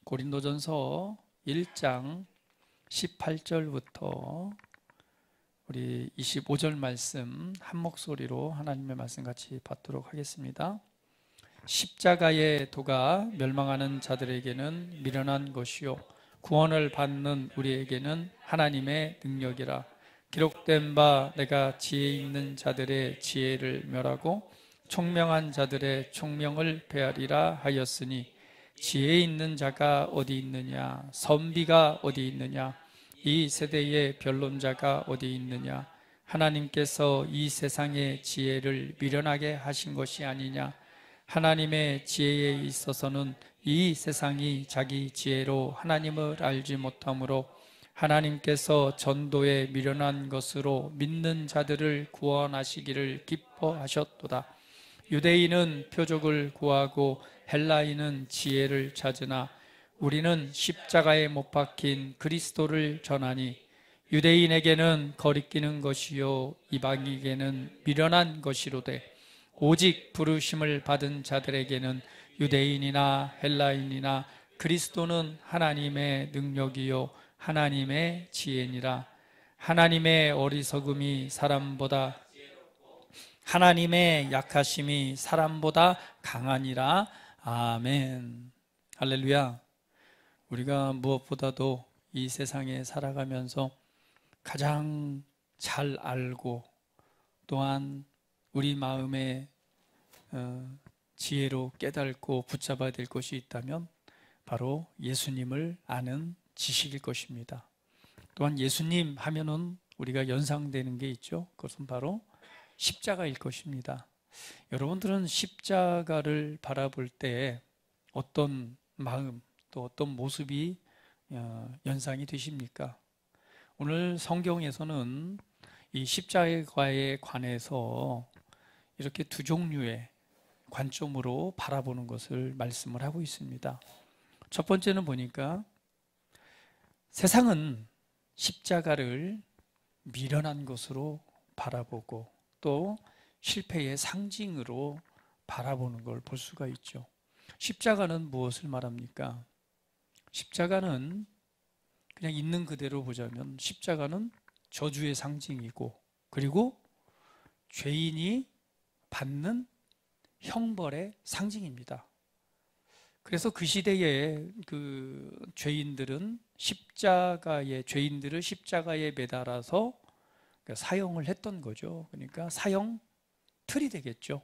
고린도전서 1장 18절부터 우리 25절 말씀 한 목소리로 하나님의 말씀 같이 받도록 하겠습니다. 십자가의 도가 멸망하는 자들에게는 미련한 것이요 구원을 받는 우리에게는 하나님의 능력이라. 기록된 바 내가 지혜 있는 자들의 지혜를 멸하고 총명한 자들의 총명을 베하리라 하였으니, 지혜 있는 자가 어디 있느냐, 선비가 어디 있느냐, 이 세대의 변론자가 어디 있느냐. 하나님께서 이 세상의 지혜를 미련하게 하신 것이 아니냐. 하나님의 지혜에 있어서는 이 세상이 자기 지혜로 하나님을 알지 못하므로 하나님께서 전도에 미련한 것으로 믿는 자들을 구원하시기를 기뻐하셨도다. 유대인은 표적을 구하고 헬라인은 지혜를 찾으나 우리는 십자가에 못 박힌 그리스도를 전하니, 유대인에게는 거리끼는 것이요 이방인에게는 미련한 것이로되 오직 부르심을 받은 자들에게는 유대인이나 헬라인이나 그리스도는 하나님의 능력이요 하나님의 지혜니라. 하나님의 어리석음이 사람보다, 하나님의 약하심이 사람보다 강하니라. 아멘. 할렐루야. 우리가 무엇보다도 이 세상에 살아가면서 가장 잘 알고 또한 우리 마음의 지혜로 깨닫고 붙잡아야 될 것이 있다면 바로 예수님을 아는 지식일 것입니다. 또한 예수님 하면은 우리가 연상되는 게 있죠. 그것은 바로 십자가일 것입니다. 여러분들은 십자가를 바라볼 때 어떤 마음 또 어떤 모습이 연상이 되십니까? 오늘 성경에서는 이 십자가에 관해서 이렇게 두 종류의 관점으로 바라보는 것을 말씀을 하고 있습니다. 첫 번째는 보니까 세상은 십자가를 미련한 것으로 바라보고 또 실패의 상징으로 바라보는 걸 볼 수가 있죠. 십자가는 무엇을 말합니까? 십자가는 그냥 있는 그대로 보자면 십자가는 저주의 상징이고, 그리고 죄인이 받는 형벌의 상징입니다. 그래서 그 시대에 그 죄인들을 십자가에 매달아서 사형을 했던 거죠. 그러니까 사형 틀이 되겠죠.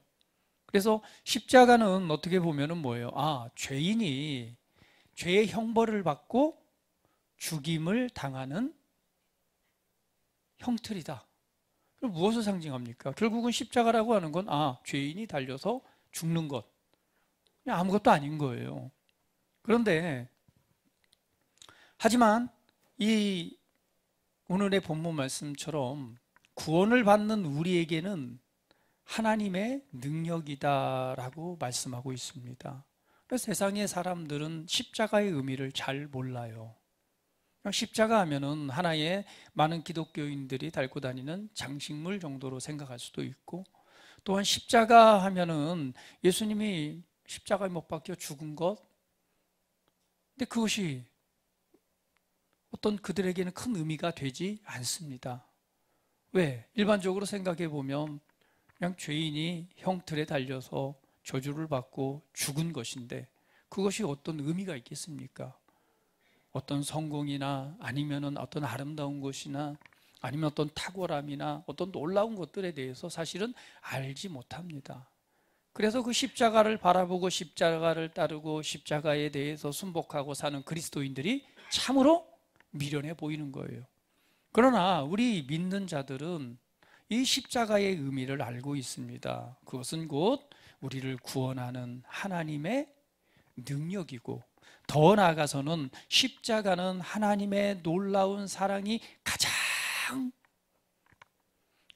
그래서 십자가는 어떻게 보면은 뭐예요? 죄인이 죄의 형벌을 받고 죽임을 당하는 형틀이다. 그럼 무엇을 상징합니까? 결국은 십자가라고 하는 건 죄인이 달려서 죽는 것, 그냥 아무것도 아닌 거예요. 그런데 하지만 이 오늘의 본문 말씀처럼 구원을 받는 우리에게는 하나님의 능력이다라고 말씀하고 있습니다. 그래서 세상의 사람들은 십자가의 의미를 잘 몰라요. 십자가 하면은 하나의 많은 기독교인들이 달고 다니는 장식물 정도로 생각할 수도 있고, 또한 십자가 하면은 예수님이 십자가에 못 박혀 죽은 것, 근데 그것이 어떤 그들에게는 큰 의미가 되지 않습니다. 왜? 일반적으로 생각해 보면 그냥 죄인이 형틀에 달려서 저주를 받고 죽은 것인데 그것이 어떤 의미가 있겠습니까? 어떤 성공이나 아니면은 어떤 아름다운 것이나 아니면 어떤 탁월함이나 어떤 놀라운 것들에 대해서 사실은 알지 못합니다. 그래서 그 십자가를 바라보고 십자가를 따르고 십자가에 대해서 순복하고 사는 그리스도인들이 참으로 미련해 보이는 거예요. 그러나 우리 믿는 자들은 이 십자가의 의미를 알고 있습니다. 그것은 곧 우리를 구원하는 하나님의 능력이고, 더 나아가서는 십자가는 하나님의 놀라운 사랑이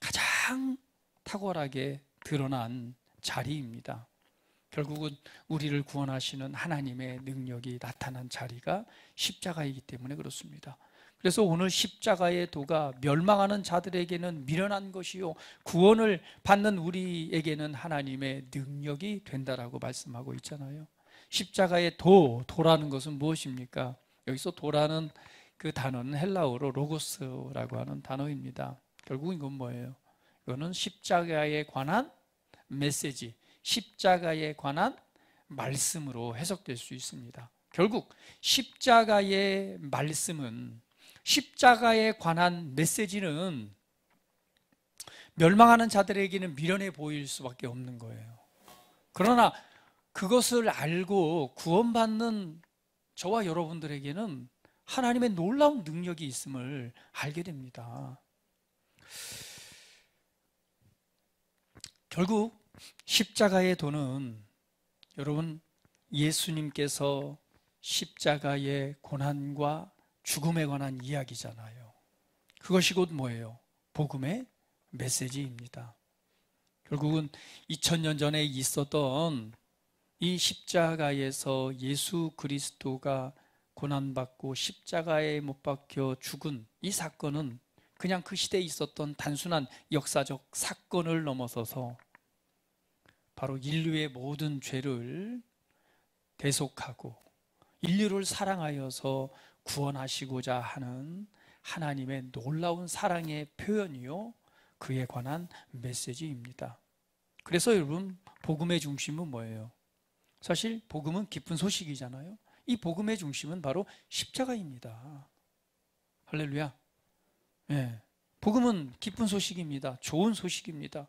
가장 탁월하게 드러난 자리입니다. 결국은 우리를 구원하시는 하나님의 능력이 나타난 자리가 십자가이기 때문에 그렇습니다. 그래서 오늘 십자가의 도가 멸망하는 자들에게는 미련한 것이요 구원을 받는 우리에게는 하나님의 능력이 된다라고 말씀하고 있잖아요. 십자가의 도라는 것은 무엇입니까? 여기서 도라는 그 단어는 헬라어로 로고스라고 하는 단어입니다. 결국 이건 뭐예요? 이거는 십자가에 관한 메시지, 십자가에 관한 말씀으로 해석될 수 있습니다. 결국 십자가의 말씀은, 십자가에 관한 메시지는 멸망하는 자들에게는 미련해 보일 수밖에 없는 거예요. 그러나 그것을 알고 구원받는 저와 여러분들에게는 하나님의 놀라운 능력이 있음을 알게 됩니다. 결국 십자가의 도는 여러분, 예수님께서 십자가의 고난과 죽음에 관한 이야기잖아요. 그것이 곧 뭐예요? 복음의 메시지입니다. 결국은 2000년 전에 있었던 이 십자가에서 예수 그리스도가 고난받고 십자가에 못 박혀 죽은 이 사건은 그냥 그 시대에 있었던 단순한 역사적 사건을 넘어서서 바로 인류의 모든 죄를 대속하고 인류를 사랑하여서 구원하시고자 하는 하나님의 놀라운 사랑의 표현이요, 그에 관한 메시지입니다. 그래서 여러분, 복음의 중심은 뭐예요? 사실 복음은 기쁜 소식이잖아요. 이 복음의 중심은 바로 십자가입니다. 할렐루야. 네. 복음은 기쁜 소식입니다. 좋은 소식입니다.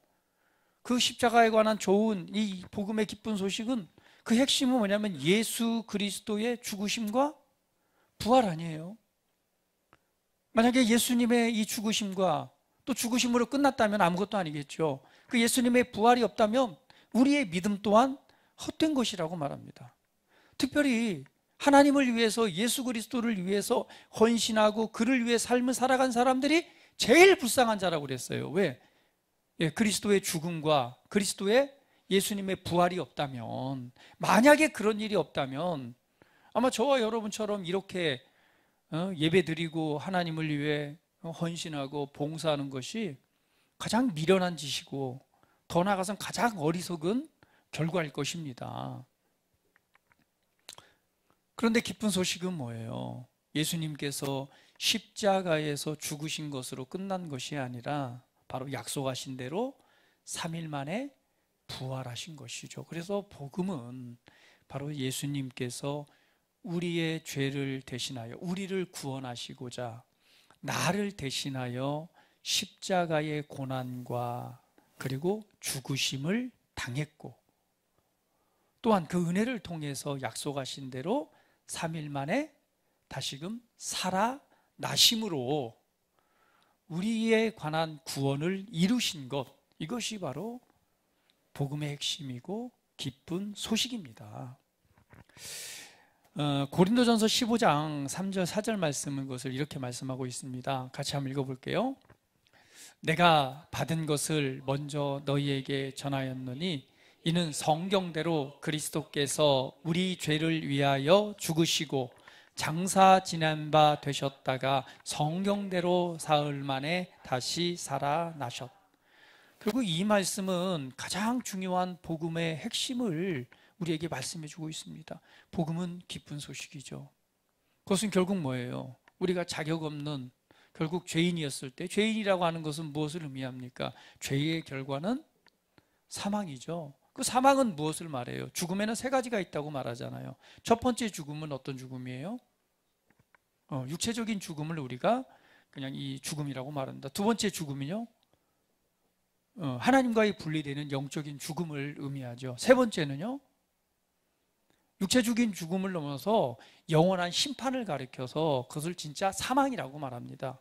그 십자가에 관한 좋은 이 복음의 기쁜 소식은 그 핵심은 뭐냐면 예수 그리스도의 죽으심과 부활 아니에요. 만약에 예수님의 이 죽으심과 또 죽으심으로 끝났다면 아무것도 아니겠죠. 그 예수님의 부활이 없다면 우리의 믿음 또한 헛된 것이라고 말합니다. 특별히 하나님을 위해서, 예수 그리스도를 위해서 헌신하고 그를 위해 삶을 살아간 사람들이 제일 불쌍한 자라고 그랬어요. 왜? 그리스도의 죽음과 그리스도의 예수님의 부활이 없다면, 만약에 그런 일이 없다면 아마 저와 여러분처럼 이렇게 예배드리고 하나님을 위해 헌신하고 봉사하는 것이 가장 미련한 짓이고 더 나아가서는 가장 어리석은 결과일 것입니다. 그런데 기쁜 소식은 뭐예요? 예수님께서 십자가에서 죽으신 것으로 끝난 것이 아니라 바로 약속하신 대로 3일 만에 부활하신 것이죠. 그래서 복음은 바로 예수님께서 우리의 죄를 대신하여 우리를 구원하시고자 나를 대신하여 십자가의 고난과 그리고 죽으심을 당했고, 또한 그 은혜를 통해서 약속하신 대로 3일 만에 다시금 살아나심으로 우리에 관한 구원을 이루신 것, 이것이 바로 복음의 핵심이고 기쁜 소식입니다. 고린도전서 15장 3절 4절 말씀은 것을 이렇게 말씀하고 있습니다. 같이 한번 읽어볼게요. 내가 받은 것을 먼저 너희에게 전하였노니 이는 성경대로 그리스도께서 우리 죄를 위하여 죽으시고 장사 지낸 바 되셨다가 성경대로 사흘 만에 다시 살아나셨. 그리고 이 말씀은 가장 중요한 복음의 핵심을 우리에게 말씀해 주고 있습니다. 복음은 기쁜 소식이죠. 그것은 결국 뭐예요? 우리가 자격 없는 결국 죄인이었을 때, 죄인이라고 하는 것은 무엇을 의미합니까? 죄의 결과는 사망이죠. 그 사망은 무엇을 말해요? 죽음에는 세 가지가 있다고 말하잖아요. 첫 번째 죽음은 어떤 죽음이에요? 육체적인 죽음을 우리가 그냥 이 죽음이라고 말합니다. 두 번째 죽음은요, 하나님과의 분리되는 영적인 죽음을 의미하죠. 세 번째는요, 육체적인 죽음을 넘어서 영원한 심판을 가리켜서 그것을 진짜 사망이라고 말합니다.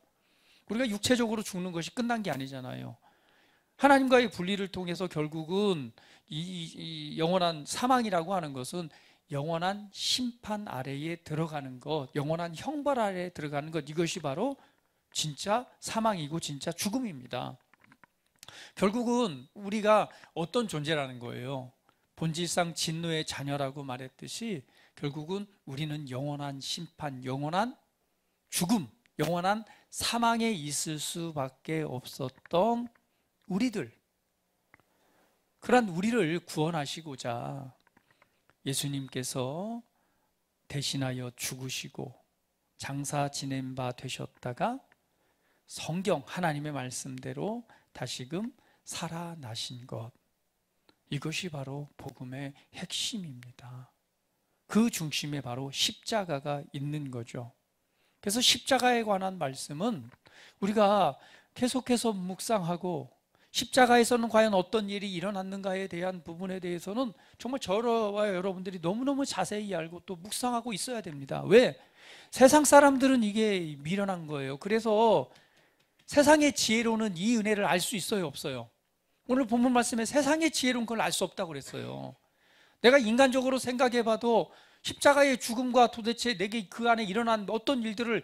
우리가 육체적으로 죽는 것이 끝난 게 아니잖아요. 하나님과의 분리를 통해서 결국은 이 영원한 사망이라고 하는 것은 영원한 심판 아래에 들어가는 것, 영원한 형벌 아래에 들어가는 것, 이것이 바로 진짜 사망이고 진짜 죽음입니다. 결국은 우리가 어떤 존재라는 거예요? 본질상 진노의 자녀라고 말했듯이 결국은 우리는 영원한 심판, 영원한 죽음, 영원한 사망에 있을 수밖에 없었던 우리들, 그러한 우리를 구원하시고자 예수님께서 대신하여 죽으시고 장사 지낸 바 되셨다가 성경 하나님의 말씀대로 다시금 살아나신 것, 이것이 바로 복음의 핵심입니다. 그 중심에 바로 십자가가 있는 거죠. 그래서 십자가에 관한 말씀은 우리가 계속해서 묵상하고 십자가에서는 과연 어떤 일이 일어났는가에 대한 부분에 대해서는 정말 저와 여러분들이 너무너무 자세히 알고 또 묵상하고 있어야 됩니다. 왜? 세상 사람들은 이게 미련한 거예요. 그래서 세상의 지혜로는 이 은혜를 알 수 있어요, 없어요? 오늘 본문 말씀에 세상의 지혜로는 그걸 알 수 없다고 그랬어요. 내가 인간적으로 생각해 봐도 십자가의 죽음과 도대체 내게 그 안에 일어난 어떤 일들을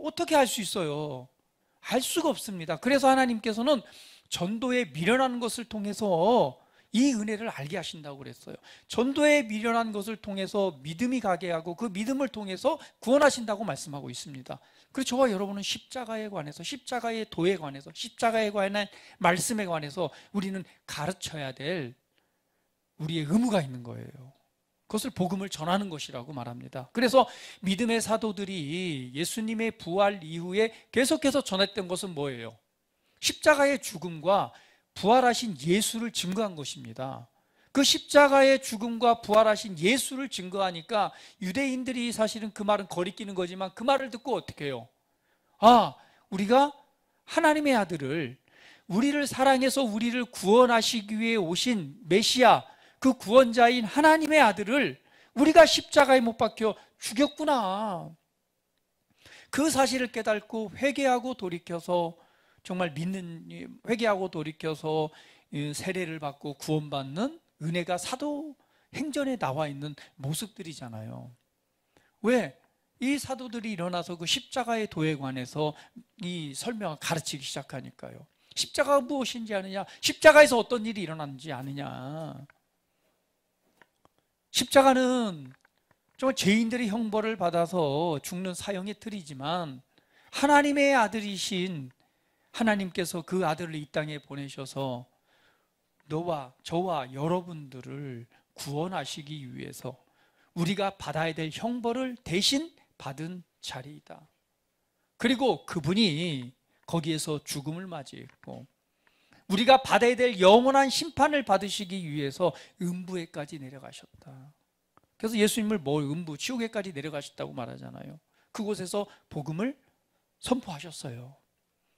어떻게 알 수 있어요? 알 수가 없습니다. 그래서 하나님께서는 전도에 미련한 것을 통해서 이 은혜를 알게 하신다고 그랬어요. 전도에 미련한 것을 통해서 믿음이 가게 하고 그 믿음을 통해서 구원하신다고 말씀하고 있습니다. 그래서 저와 여러분은 십자가에 관해서, 십자가의 도에 관해서, 십자가에 관한 말씀에 관해서 우리는 가르쳐야 될 우리의 의무가 있는 거예요. 그것을 복음을 전하는 것이라고 말합니다. 그래서 믿음의 사도들이 예수님의 부활 이후에 계속해서 전했던 것은 뭐예요? 십자가의 죽음과 부활하신 예수를 증거한 것입니다. 그 십자가의 죽음과 부활하신 예수를 증거하니까 유대인들이 사실은 그 말은 거리끼는 거지만 그 말을 듣고 어떻게 해요? 아, 우리가 하나님의 아들을, 우리를 사랑해서 우리를 구원하시기 위해 오신 메시아, 그 구원자인 하나님의 아들을 우리가 십자가에 못 박혀 죽였구나. 그 사실을 깨닫고 회개하고 돌이켜서 정말 회개하고 돌이켜서 세례를 받고 구원받는 은혜가 사도행전에 나와 있는 모습들이잖아요. 왜? 이 사도들이 일어나서 그 십자가의 도에 관해서 이 설명을 가르치기 시작하니까요. 십자가가 무엇인지 아느냐? 십자가에서 어떤 일이 일어났는지 아느냐? 십자가는 정말 죄인들의 형벌을 받아서 죽는 사형의 틀이지만 하나님의 아들이신 하나님께서 그 아들을 이 땅에 보내셔서 너와 저와 여러분들을 구원하시기 위해서 우리가 받아야 될 형벌을 대신 받은 자리이다. 그리고 그분이 거기에서 죽음을 맞이했고 우리가 받아야 될 영원한 심판을 받으시기 위해서 음부에까지 내려가셨다. 그래서 예수님을 음부, 지옥에까지 내려가셨다고 말하잖아요. 그곳에서 복음을 선포하셨어요.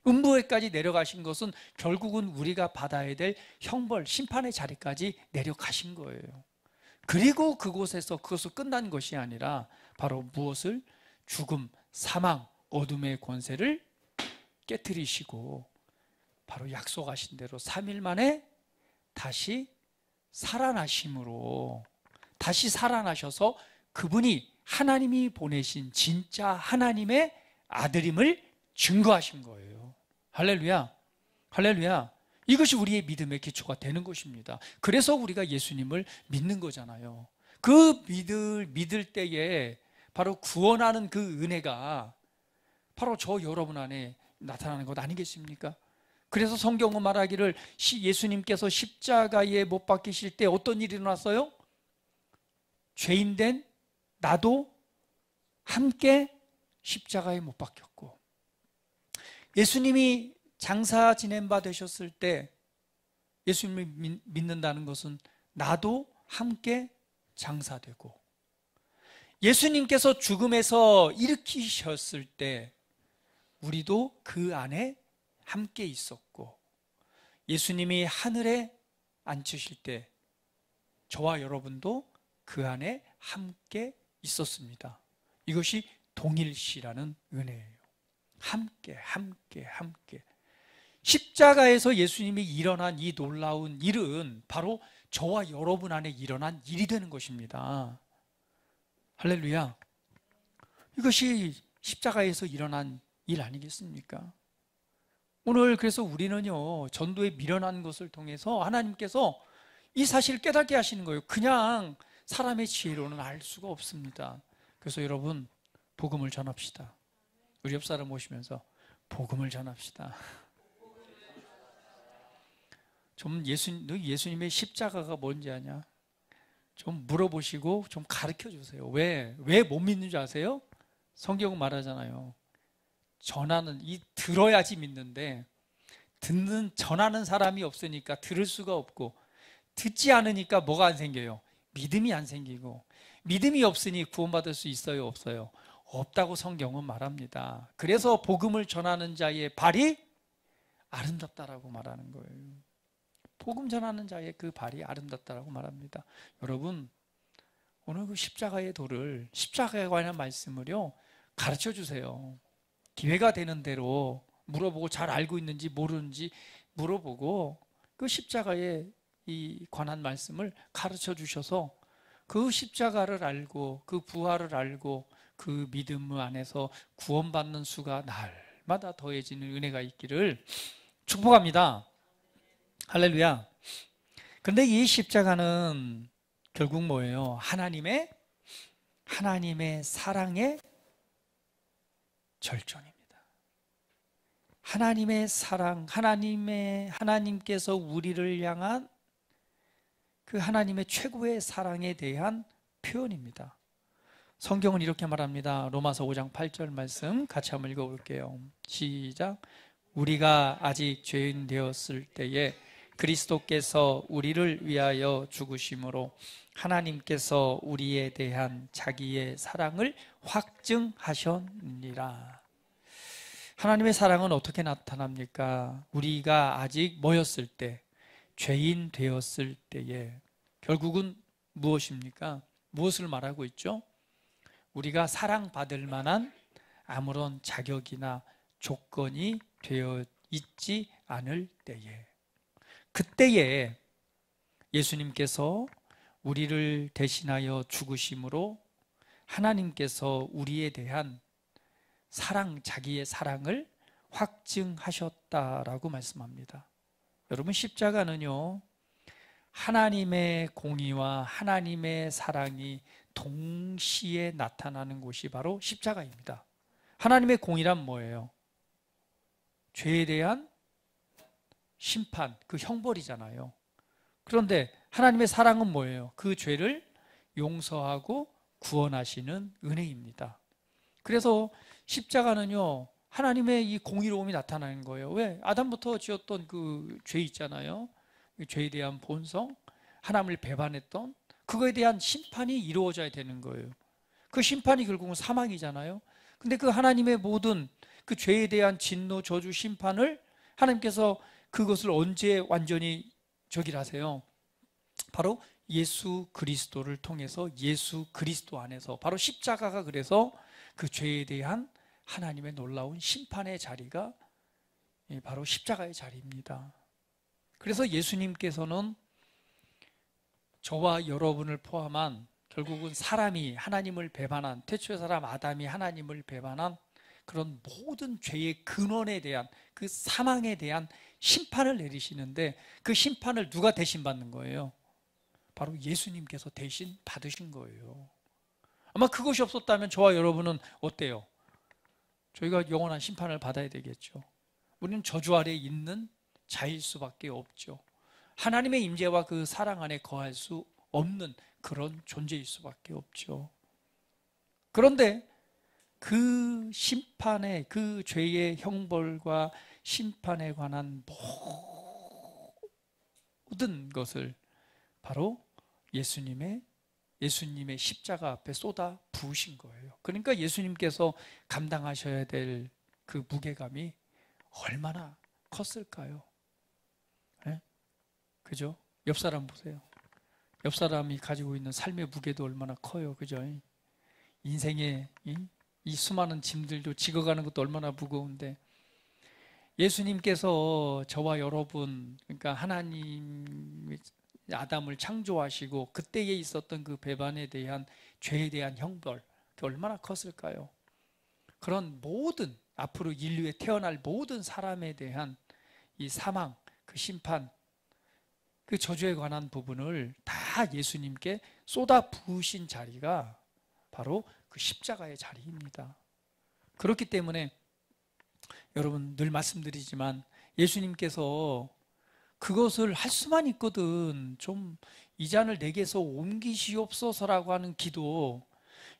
음부에까지 내려가신 것은 결국은 우리가 받아야 될 형벌, 심판의 자리까지 내려가신 거예요. 그리고 그곳에서 그것을 끝난 것이 아니라 바로 무엇을? 죽음, 사망, 어둠의 권세를 깨뜨리시고 바로 약속하신 대로 3일 만에 다시 살아나심으로, 다시 살아나셔서 그분이 하나님이 보내신 진짜 하나님의 아들임을 증거하신 거예요. 할렐루야, 할렐루야. 이것이 우리의 믿음의 기초가 되는 것입니다. 그래서 우리가 예수님을 믿는 거잖아요. 그 믿을 때에 바로 구원하는 그 은혜가 바로 저 여러분 안에 나타나는 것 아니겠습니까? 그래서 성경은 말하기를 예수님께서 십자가에 못 박히실 때 어떤 일이 일어났어요? 죄인된 나도 함께 십자가에 못 박혔고, 예수님이 장사 지낸 바 되셨을 때 예수님을 믿는다는 것은 나도 함께 장사되고, 예수님께서 죽음에서 일으키셨을 때 우리도 그 안에 함께 있었고, 예수님이 하늘에 앉으실 때 저와 여러분도 그 안에 함께 있었습니다. 이것이 동일시라는 은혜예요. 함께, 함께, 함께. 십자가에서 예수님이 일어난 이 놀라운 일은 바로 저와 여러분 안에 일어난 일이 되는 것입니다. 할렐루야. 이것이 십자가에서 일어난 일 아니겠습니까? 오늘 그래서 우리는요, 전도에 미련한 것을 통해서 하나님께서 이 사실을 깨닫게 하시는 거예요. 그냥 사람의 지혜로는 알 수가 없습니다. 그래서 여러분, 복음을 전합시다. 우리 옆 사람 모시면서 복음을 전합시다. 좀 너 예수님의 십자가가 뭔지 아냐? 좀 물어보시고 좀 가르쳐 주세요. 왜 못 믿는 줄 아세요? 성경은 말하잖아요. 들어야지 믿는데, 전하는 사람이 없으니까 들을 수가 없고, 듣지 않으니까 뭐가 안 생겨요? 믿음이 안 생기고, 믿음이 없으니 구원받을 수 있어요, 없어요? 없다고 성경은 말합니다. 그래서 복음을 전하는 자의 발이 아름답다라고 말하는 거예요. 복음 전하는 자의 그 발이 아름답다라고 말합니다. 여러분, 오늘 그 십자가의 도를, 십자가에 관한 말씀을요, 가르쳐 주세요. 기회가 되는 대로 물어보고, 잘 알고 있는지 모르는지 물어보고, 그 십자가에 이 관한 말씀을 가르쳐 주셔서 그 십자가를 알고 그 부활을 알고 그 믿음 안에서 구원받는 수가 날마다 더해지는 은혜가 있기를 축복합니다. 할렐루야. 그런데 이 십자가는 결국 뭐예요? 하나님의 사랑의 절정입니다. 하나님의 사랑, 하나님께서 우리를 향한 그 하나님의 최고의 사랑에 대한 표현입니다. 성경은 이렇게 말합니다. 로마서 5장 8절 말씀 같이 한번 읽어볼게요. 시작. 우리가 아직 죄인 되었을 때에 그리스도께서 우리를 위하여 죽으심으로 하나님께서 우리에 대한 자기의 사랑을 확증하셨느니라. 하나님의 사랑은 어떻게 나타납니까? 우리가 아직 뭐였을 때? 죄인 되었을 때에. 결국은 무엇입니까? 무엇을 말하고 있죠? 우리가 사랑받을 만한 아무런 자격이나 조건이 되어 있지 않을 때에, 그때에 예수님께서 우리를 대신하여 죽으심으로 하나님께서 우리에 대한 자기의 사랑을 확증하셨다라고 말씀합니다. 여러분, 십자가는요, 하나님의 공의와 하나님의 사랑이 동시에 나타나는 곳이 바로 십자가입니다. 하나님의 공의란 뭐예요? 죄에 대한 심판, 그 형벌이잖아요. 그런데 하나님의 사랑은 뭐예요? 그 죄를 용서하고 구원하시는 은혜입니다. 그래서 십자가는요, 하나님의 이 공의로움이 나타나는 거예요. 왜? 아담부터 지었던 그 죄 있잖아요. 죄에 대한 본성, 하나님을 배반했던 그거에 대한 심판이 이루어져야 되는 거예요. 그 심판이 결국은 사망이잖아요. 근데 그 하나님의 모든 그 죄에 대한 진노, 저주, 심판을 하나님께서 그것을 언제 완전히 하세요? 바로 예수 그리스도를 통해서, 예수 그리스도 안에서, 바로 십자가가 그래서 그 죄에 대한 하나님의 놀라운 심판의 자리가 바로 십자가의 자리입니다. 그래서 예수님께서는 저와 여러분을 포함한 결국은 사람이 하나님을 배반한, 태초의 사람 아담이 하나님을 배반한 그런 모든 죄의 근원에 대한, 그 사망에 대한 심판을 내리시는데, 그 심판을 누가 대신 받는 거예요? 바로 예수님께서 대신 받으신 거예요. 아마 그것이 없었다면 저와 여러분은 어때요? 저희가 영원한 심판을 받아야 되겠죠. 우리는 저주 아래 있는 자일 수밖에 없죠. 하나님의 임재와 그 사랑 안에 거할 수 없는 그런 존재일 수밖에 없죠. 그런데 그 심판의, 그 죄의 형벌과 심판에 관한 모든 것을 바로 예수님의 십자가 앞에 쏟아 부으신 거예요. 그러니까 예수님께서 감당하셔야 될 그 무게감이 얼마나 컸을까요? 네? 그죠? 옆 사람 보세요. 옆 사람이 가지고 있는 삶의 무게도 얼마나 커요. 그죠? 인생의 이 수많은 짐들도 지어가는 것도 얼마나 무거운데, 예수님께서 저와 여러분, 그러니까 하나님 아담을 창조하시고 그때에 있었던 그 배반에 대한, 죄에 대한 형벌, 그게 얼마나 컸을까요? 그런 모든, 앞으로 인류에 태어날 모든 사람에 대한 이 사망, 그 심판, 그 저주에 관한 부분을 다 예수님께 쏟아 부으신 자리가 바로 그 십자가의 자리입니다. 그렇기 때문에 여러분, 늘 말씀드리지만 예수님께서 그것을 할 수만 있거든. 좀 이 잔을 내게서 옮기시옵소서라고 하는 기도.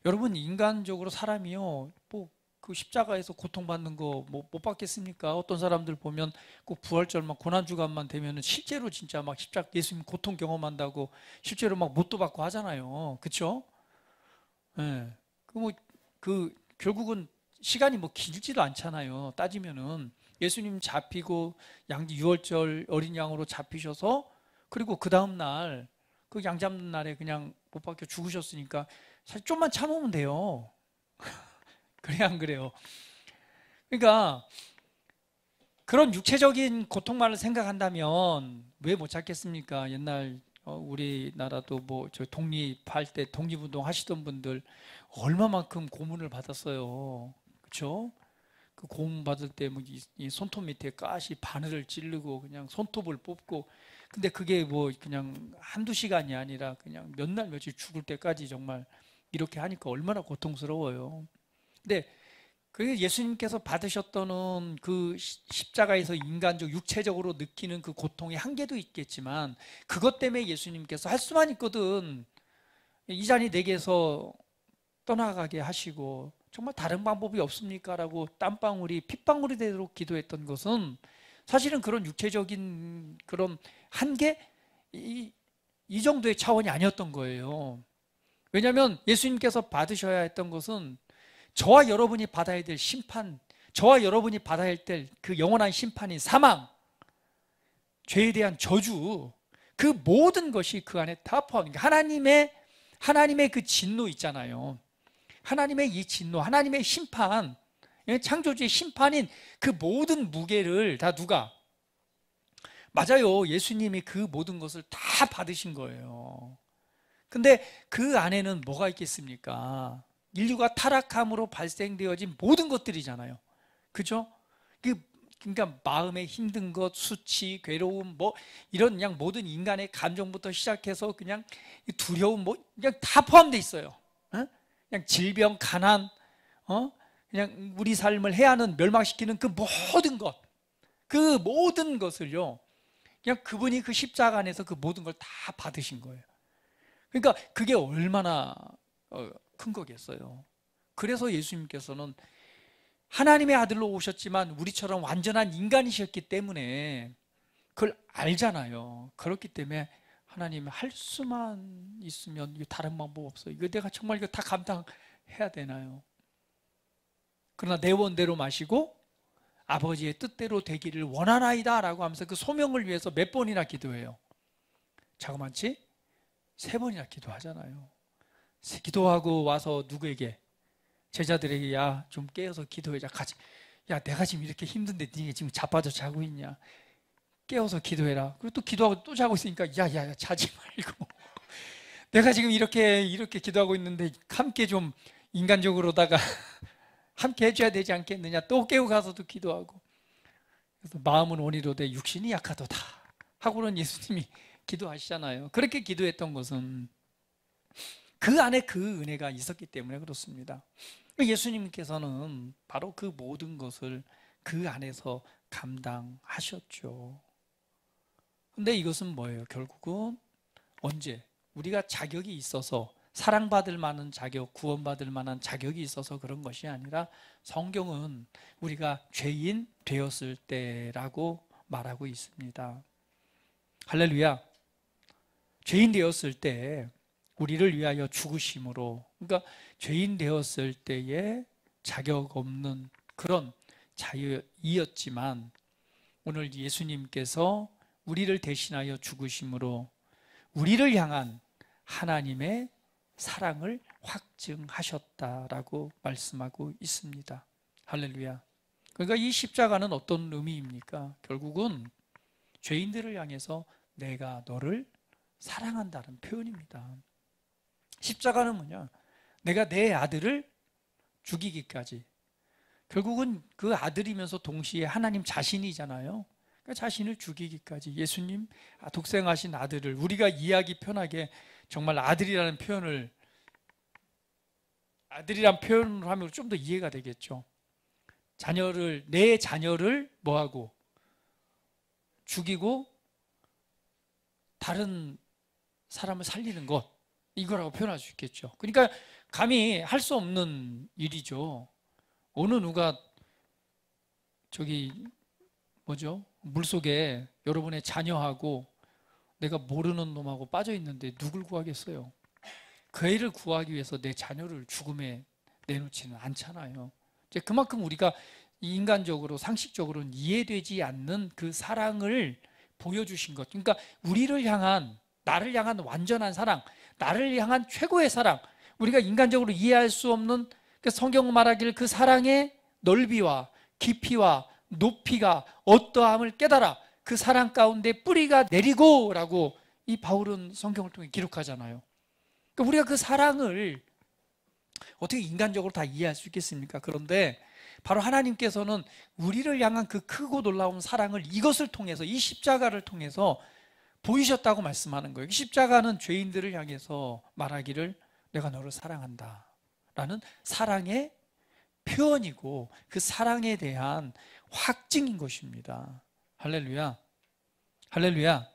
여러분, 인간적으로 사람이요, 뭐 그 십자가에서 고통받는 거 뭐 못 받겠습니까? 어떤 사람들 보면 꼭 부활절만 고난 주간만 되면은 실제로 진짜 막 십자가 예수님 고통 경험한다고 실제로 막 못도 받고 하잖아요. 그렇죠? 예. 그 결국은 시간이 뭐 길지도 않잖아요. 따지면은 예수님 잡히고 양 유월절 어린 양으로 잡히셔서 그리고 그 다음 날 그 양 잡는 날에 그냥 못 박혀 죽으셨으니까 사실 좀만 참으면 돼요. 그래 안 그래요? 그러니까 그런 육체적인 고통만을 생각한다면 왜 못 찾겠습니까? 옛날 우리나라도 뭐 저 독립할 때 독립운동 하시던 분들 얼마만큼 고문을 받았어요. 그렇죠? 그 고문 받을 때 뭐 이 손톱 밑에 가시 바늘을 찌르고 그냥 손톱을 뽑고 근데 그게 뭐 그냥 한두 시간이 아니라 그냥 몇 날 며칠 죽을 때까지 정말 이렇게 하니까 얼마나 고통스러워요. 근데 그 예수님께서 받으셨던 그 십자가에서 인간적 육체적으로 느끼는 그 고통의 한계도 있겠지만 그것 때문에 예수님께서 할 수만 있거든. 이 잔이 내게서 떠나가게 하시고 정말 다른 방법이 없습니까? 라고 땀방울이 핏방울이 되도록 기도했던 것은 사실은 그런 육체적인 그런 한계 이 정도의 차원이 아니었던 거예요. 왜냐하면 예수님께서 받으셔야 했던 것은 저와 여러분이 받아야 될 심판, 저와 여러분이 받아야 될 그 영원한 심판인 사망, 죄에 대한 저주, 그 모든 것이 그 안에 다 포함합니다. 하나님의 그 진노 있잖아요. 하나님의 이 진노, 하나님의 심판, 창조주의 심판인 그 모든 무게를 다 누가? 맞아요. 예수님이 그 모든 것을 다 받으신 거예요. 근데 그 안에는 뭐가 있겠습니까? 인류가 타락함으로 발생되어진 모든 것들이잖아요. 그죠? 그러니까 마음에 힘든 것, 수치, 괴로움, 뭐 이런 그냥 모든 인간의 감정부터 시작해서 그냥 두려움, 뭐 그냥 다 포함되어 있어요. 그냥 질병, 가난, 그냥 우리 삶을 해하는 멸망시키는 그 모든 것을요. 그냥 그분이 그 십자가 안에서 그 모든 걸 다 받으신 거예요. 그러니까 그게 얼마나 큰 거겠어요. 그래서 예수님께서는 하나님의 아들로 오셨지만 우리처럼 완전한 인간이셨기 때문에 그걸 알잖아요. 그렇기 때문에 하나님 할 수만 있으면 이거 다른 방법 없어요. 이거 내가 정말 이거 다 감당해야 되나요? 그러나 내 원대로 마시고 아버지의 뜻대로 되기를 원하나이다 라고 하면서 그 소명을 위해서 몇 번이나 기도해요. 자그만치 3번이나 기도하잖아요. 기도하고 와서 누구에게? 제자들에게 야, 좀 깨어서 기도해자. 같이. 야, 내가 지금 이렇게 힘든데 니네 지금 자빠져 자고 있냐? 깨어서 기도해라. 그리고 또 기도하고 또 자고 있으니까 야, 자지 말고. 내가 지금 이렇게 기도하고 있는데 함께 좀 인간적으로다가 함께 해줘야 되지 않겠느냐? 또 깨고 가서도 기도하고. 그래서 마음은 온이로되 육신이 약하도다 하고는 예수님이 기도하시잖아요. 그렇게 기도했던 것은 그 안에 그 은혜가 있었기 때문에 그렇습니다. 예수님께서는 바로 그 모든 것을 그 안에서 감당하셨죠. 근데 이것은 뭐예요? 결국은 언제? 우리가 자격이 있어서 사랑받을 만한 자격, 구원받을 만한 자격이 있어서 그런 것이 아니라 성경은 우리가 죄인 되었을 때라고 말하고 있습니다. 할렐루야. 죄인 되었을 때 우리를 위하여 죽으심으로, 그러니까 죄인 되었을 때에 자격 없는 그런 자유이었지만 오늘 예수님께서 우리를 대신하여 죽으심으로 우리를 향한 하나님의 사랑을 확증하셨다라고 말씀하고 있습니다. 할렐루야. 그러니까 이 십자가는 어떤 의미입니까? 결국은 죄인들을 향해서 내가 너를 사랑한다는 표현입니다. 십자가는 뭐냐? 내가 내 아들을 죽이기까지. 결국은 그 아들이면서 동시에 하나님 자신이잖아요. 그러니까 자신을 죽이기까지. 예수님 독생하신 아들을 우리가 이해하기 편하게 정말 아들이라는 표현을 하면 좀 더 이해가 되겠죠. 내 자녀를 뭐하고? 죽이고 다른 사람을 살리는 것, 이거라고 표현할 수 있겠죠. 그러니까 감히 할 수 없는 일이죠. 어느 누가 저기 뭐죠? 물속에 여러분의 자녀하고 내가 모르는 놈하고 빠져 있는데 누굴 구하겠어요? 그 애를 구하기 위해서 내 자녀를 죽음에 내놓지는 않잖아요. 이제 그만큼 우리가 인간적으로 상식적으로는 이해되지 않는 그 사랑을 보여주신 것. 그러니까 우리를 향한, 나를 향한 완전한 사랑, 나를 향한 최고의 사랑, 우리가 인간적으로 이해할 수 없는 그 성경 말하기를 그 사랑의 넓이와 깊이와 높이가 어떠함을 깨달아 그 사랑 가운데 뿌리가 내리고 라고 이 바울은 성경을 통해 기록하잖아요. 그러니까 우리가 그 사랑을 어떻게 인간적으로 다 이해할 수 있겠습니까? 그런데 바로 하나님께서는 우리를 향한 그 크고 놀라운 사랑을 이것을 통해서, 이 십자가를 통해서 보이셨다고 말씀하는 거예요. 십자가는 죄인들을 향해서 말하기를 내가 너를 사랑한다 라는 사랑의 표현이고 그 사랑에 대한 확증인 것입니다. 할렐루야. 할렐루야.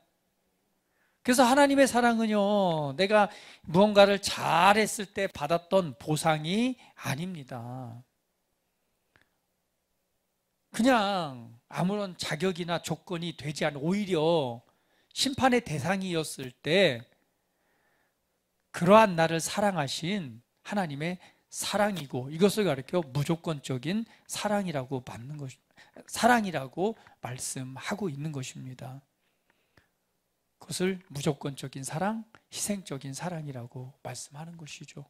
그래서 하나님의 사랑은요, 내가 무언가를 잘했을 때 받았던 보상이 아닙니다. 그냥 아무런 자격이나 조건이 되지 않은, 오히려 심판의 대상이었을 때 그러한 나를 사랑하신 하나님의 사랑이고, 이것을 가리켜 무조건적인 사랑이라고 받는 것, 사랑이라고 말씀하고 있는 것입니다. 그것을 무조건적인 사랑, 희생적인 사랑이라고 말씀하는 것이죠.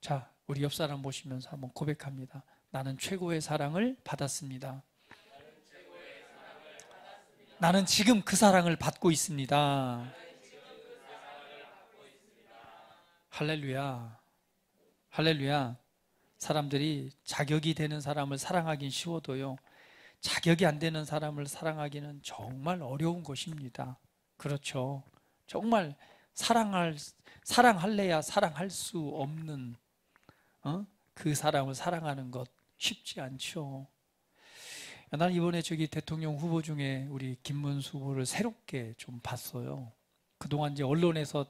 자, 우리 옆 사람 보시면서 한번 고백합니다. 나는 최고의 사랑을 받았습니다. 나는 지금 그 사랑을 받고 있습니다. 할렐루야. 할렐루야. 사람들이 자격이 되는 사람을 사랑하긴 쉬워도요, 자격이 안 되는 사람을 사랑하기는 정말 어려운 것입니다. 그렇죠. 정말 사랑할래야 사랑할 수 없는 그 사람을 사랑하는 것 쉽지 않죠. 난 이번에 저기 대통령 후보 중에 우리 김문수 후보를 새롭게 좀 봤어요. 그동안 이제 언론에서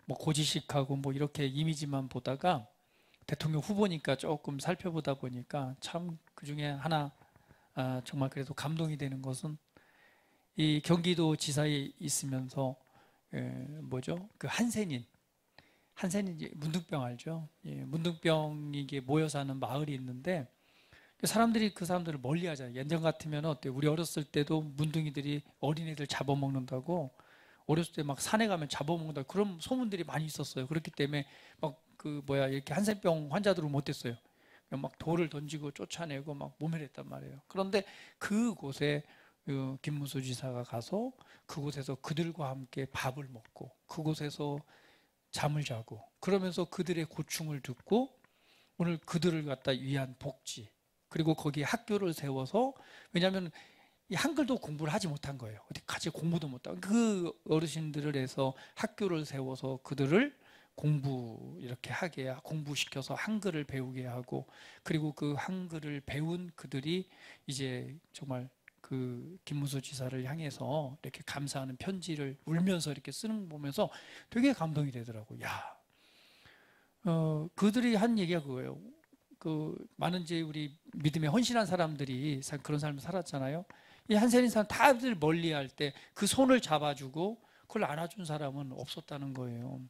뭐 고지식하고 뭐 이렇게 이미지만 보다가 대통령 후보니까 조금 살펴보다 보니까 참 그 중에 하나 정말 그래도 감동이 되는 것은 이 경기도 지사에 있으면서 뭐죠? 그 한센인 문둥병 알죠? 예, 문둥병이 이게 모여 사는 마을이 있는데 사람들이 그 사람들을 멀리하잖아요. 예전 같으면 어때? 우리 어렸을 때도 문둥이들이 어린애들 잡아먹는다고, 어렸을 때 막 산에 가면 잡아먹는다 그런 소문들이 많이 있었어요. 그렇기 때문에 막 그 뭐야 이렇게 한센병 환자들은 못했어요. 막 돌을 던지고 쫓아내고 막 모멸했단 말이에요. 그런데 그곳에 김문수 지사가 가서 그곳에서 그들과 함께 밥을 먹고 그곳에서 잠을 자고 그러면서 그들의 고충을 듣고 오늘 그들을 갖다 위한 복지, 그리고 거기에 학교를 세워서, 왜냐하면 이 한글도 공부를 하지 못한 거예요. 어디 같이 공부도 못하고 그 어르신들을 해서 학교를 세워서 그들을 공부 이렇게 하게 공부시켜서 한글을 배우게 하고, 그리고 그 한글을 배운 그들이 이제 정말 그 김문수 지사를 향해서 이렇게 감사하는 편지를 울면서 이렇게 쓰는 거 보면서 되게 감동이 되더라고요. 야, 그들이 한 얘기가 그거예요. 그 많은 이제 우리 믿음에 헌신한 사람들이 그런 삶을 살았잖아요. 이 한센인 사람 다들 멀리할 때 그 손을 잡아주고 그걸 안아준 사람은 없었다는 거예요.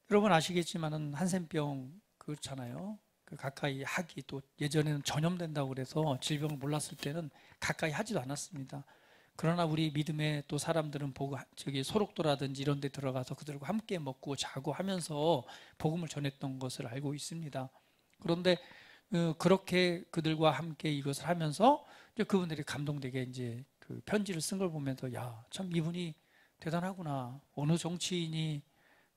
여러분 아시겠지만은 한센병 그렇잖아요. 그 가까이 하기, 또 예전에는 전염된다고 그래서 질병을 몰랐을 때는 가까이 하지도 않았습니다. 그러나 우리 믿음의 또 사람들은 저기 소록도라든지 이런 데 들어가서 그들과 함께 먹고 자고 하면서 복음을 전했던 것을 알고 있습니다. 그런데 그렇게 그들과 함께 이것을 하면서 이제 그분들이 감동되게 이제 그 편지를 쓴 걸 보면서 야, 참 이분이 대단하구나. 어느 정치인이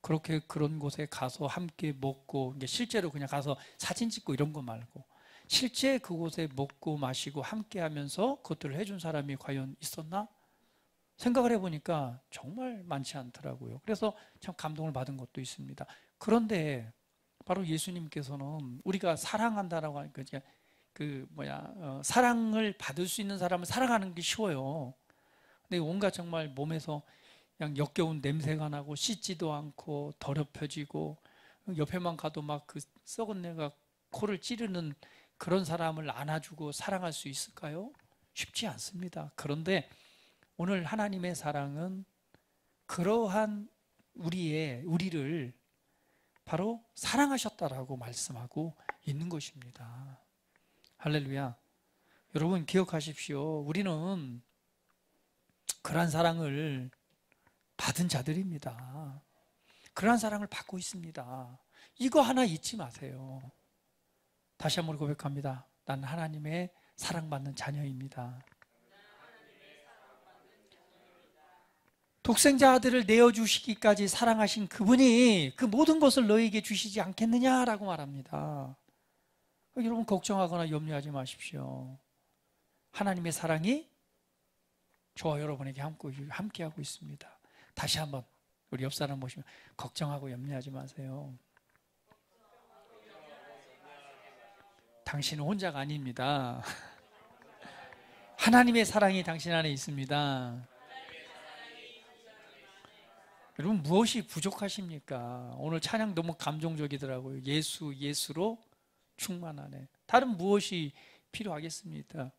그렇게 그런 곳에 가서 함께 먹고, 이게 실제로 그냥 가서 사진 찍고 이런 거 말고 실제 그곳에 먹고 마시고 함께 하면서 그것들을 해준 사람이 과연 있었나? 생각을 해보니까 정말 많지 않더라고요. 그래서 참 감동을 받은 것도 있습니다. 그런데 바로 예수님께서는 우리가 사랑한다라고 하니까 사랑을 받을 수 있는 사람을 사랑하는 게 쉬워요. 근데 온갖 정말 몸에서 그냥 역겨운 냄새가 나고 씻지도 않고 더럽혀지고 옆에만 가도 막 그 썩은 내가 코를 찌르는 그런 사람을 안아주고 사랑할 수 있을까요? 쉽지 않습니다. 그런데 오늘 하나님의 사랑은 그러한 우리를 바로 사랑하셨다라고 말씀하고 있는 것입니다. 할렐루야. 여러분 기억하십시오. 우리는 그러한 사랑을 받은 자들입니다. 그러한 사랑을 받고 있습니다. 이거 하나 잊지 마세요. 다시 한번 고백합니다. 난 하나님의 사랑받는 자녀입니다. 독생자 아들을 내어주시기까지 사랑하신 그분이 그 모든 것을 너에게 주시지 않겠느냐라고 말합니다. 여러분 걱정하거나 염려하지 마십시오. 하나님의 사랑이 저와 여러분에게 함께하고 있습니다. 다시 한번 우리 옆 사람 보시면 걱정하고 염려하지 마세요. 당신은 혼자가 아닙니다. 하나님의 사랑이 당신 안에 있습니다. 여러분 무엇이 부족하십니까? 오늘 찬양 너무 감동적이더라고요. 예수로 충만하네. 다른 무엇이 필요하겠습니까?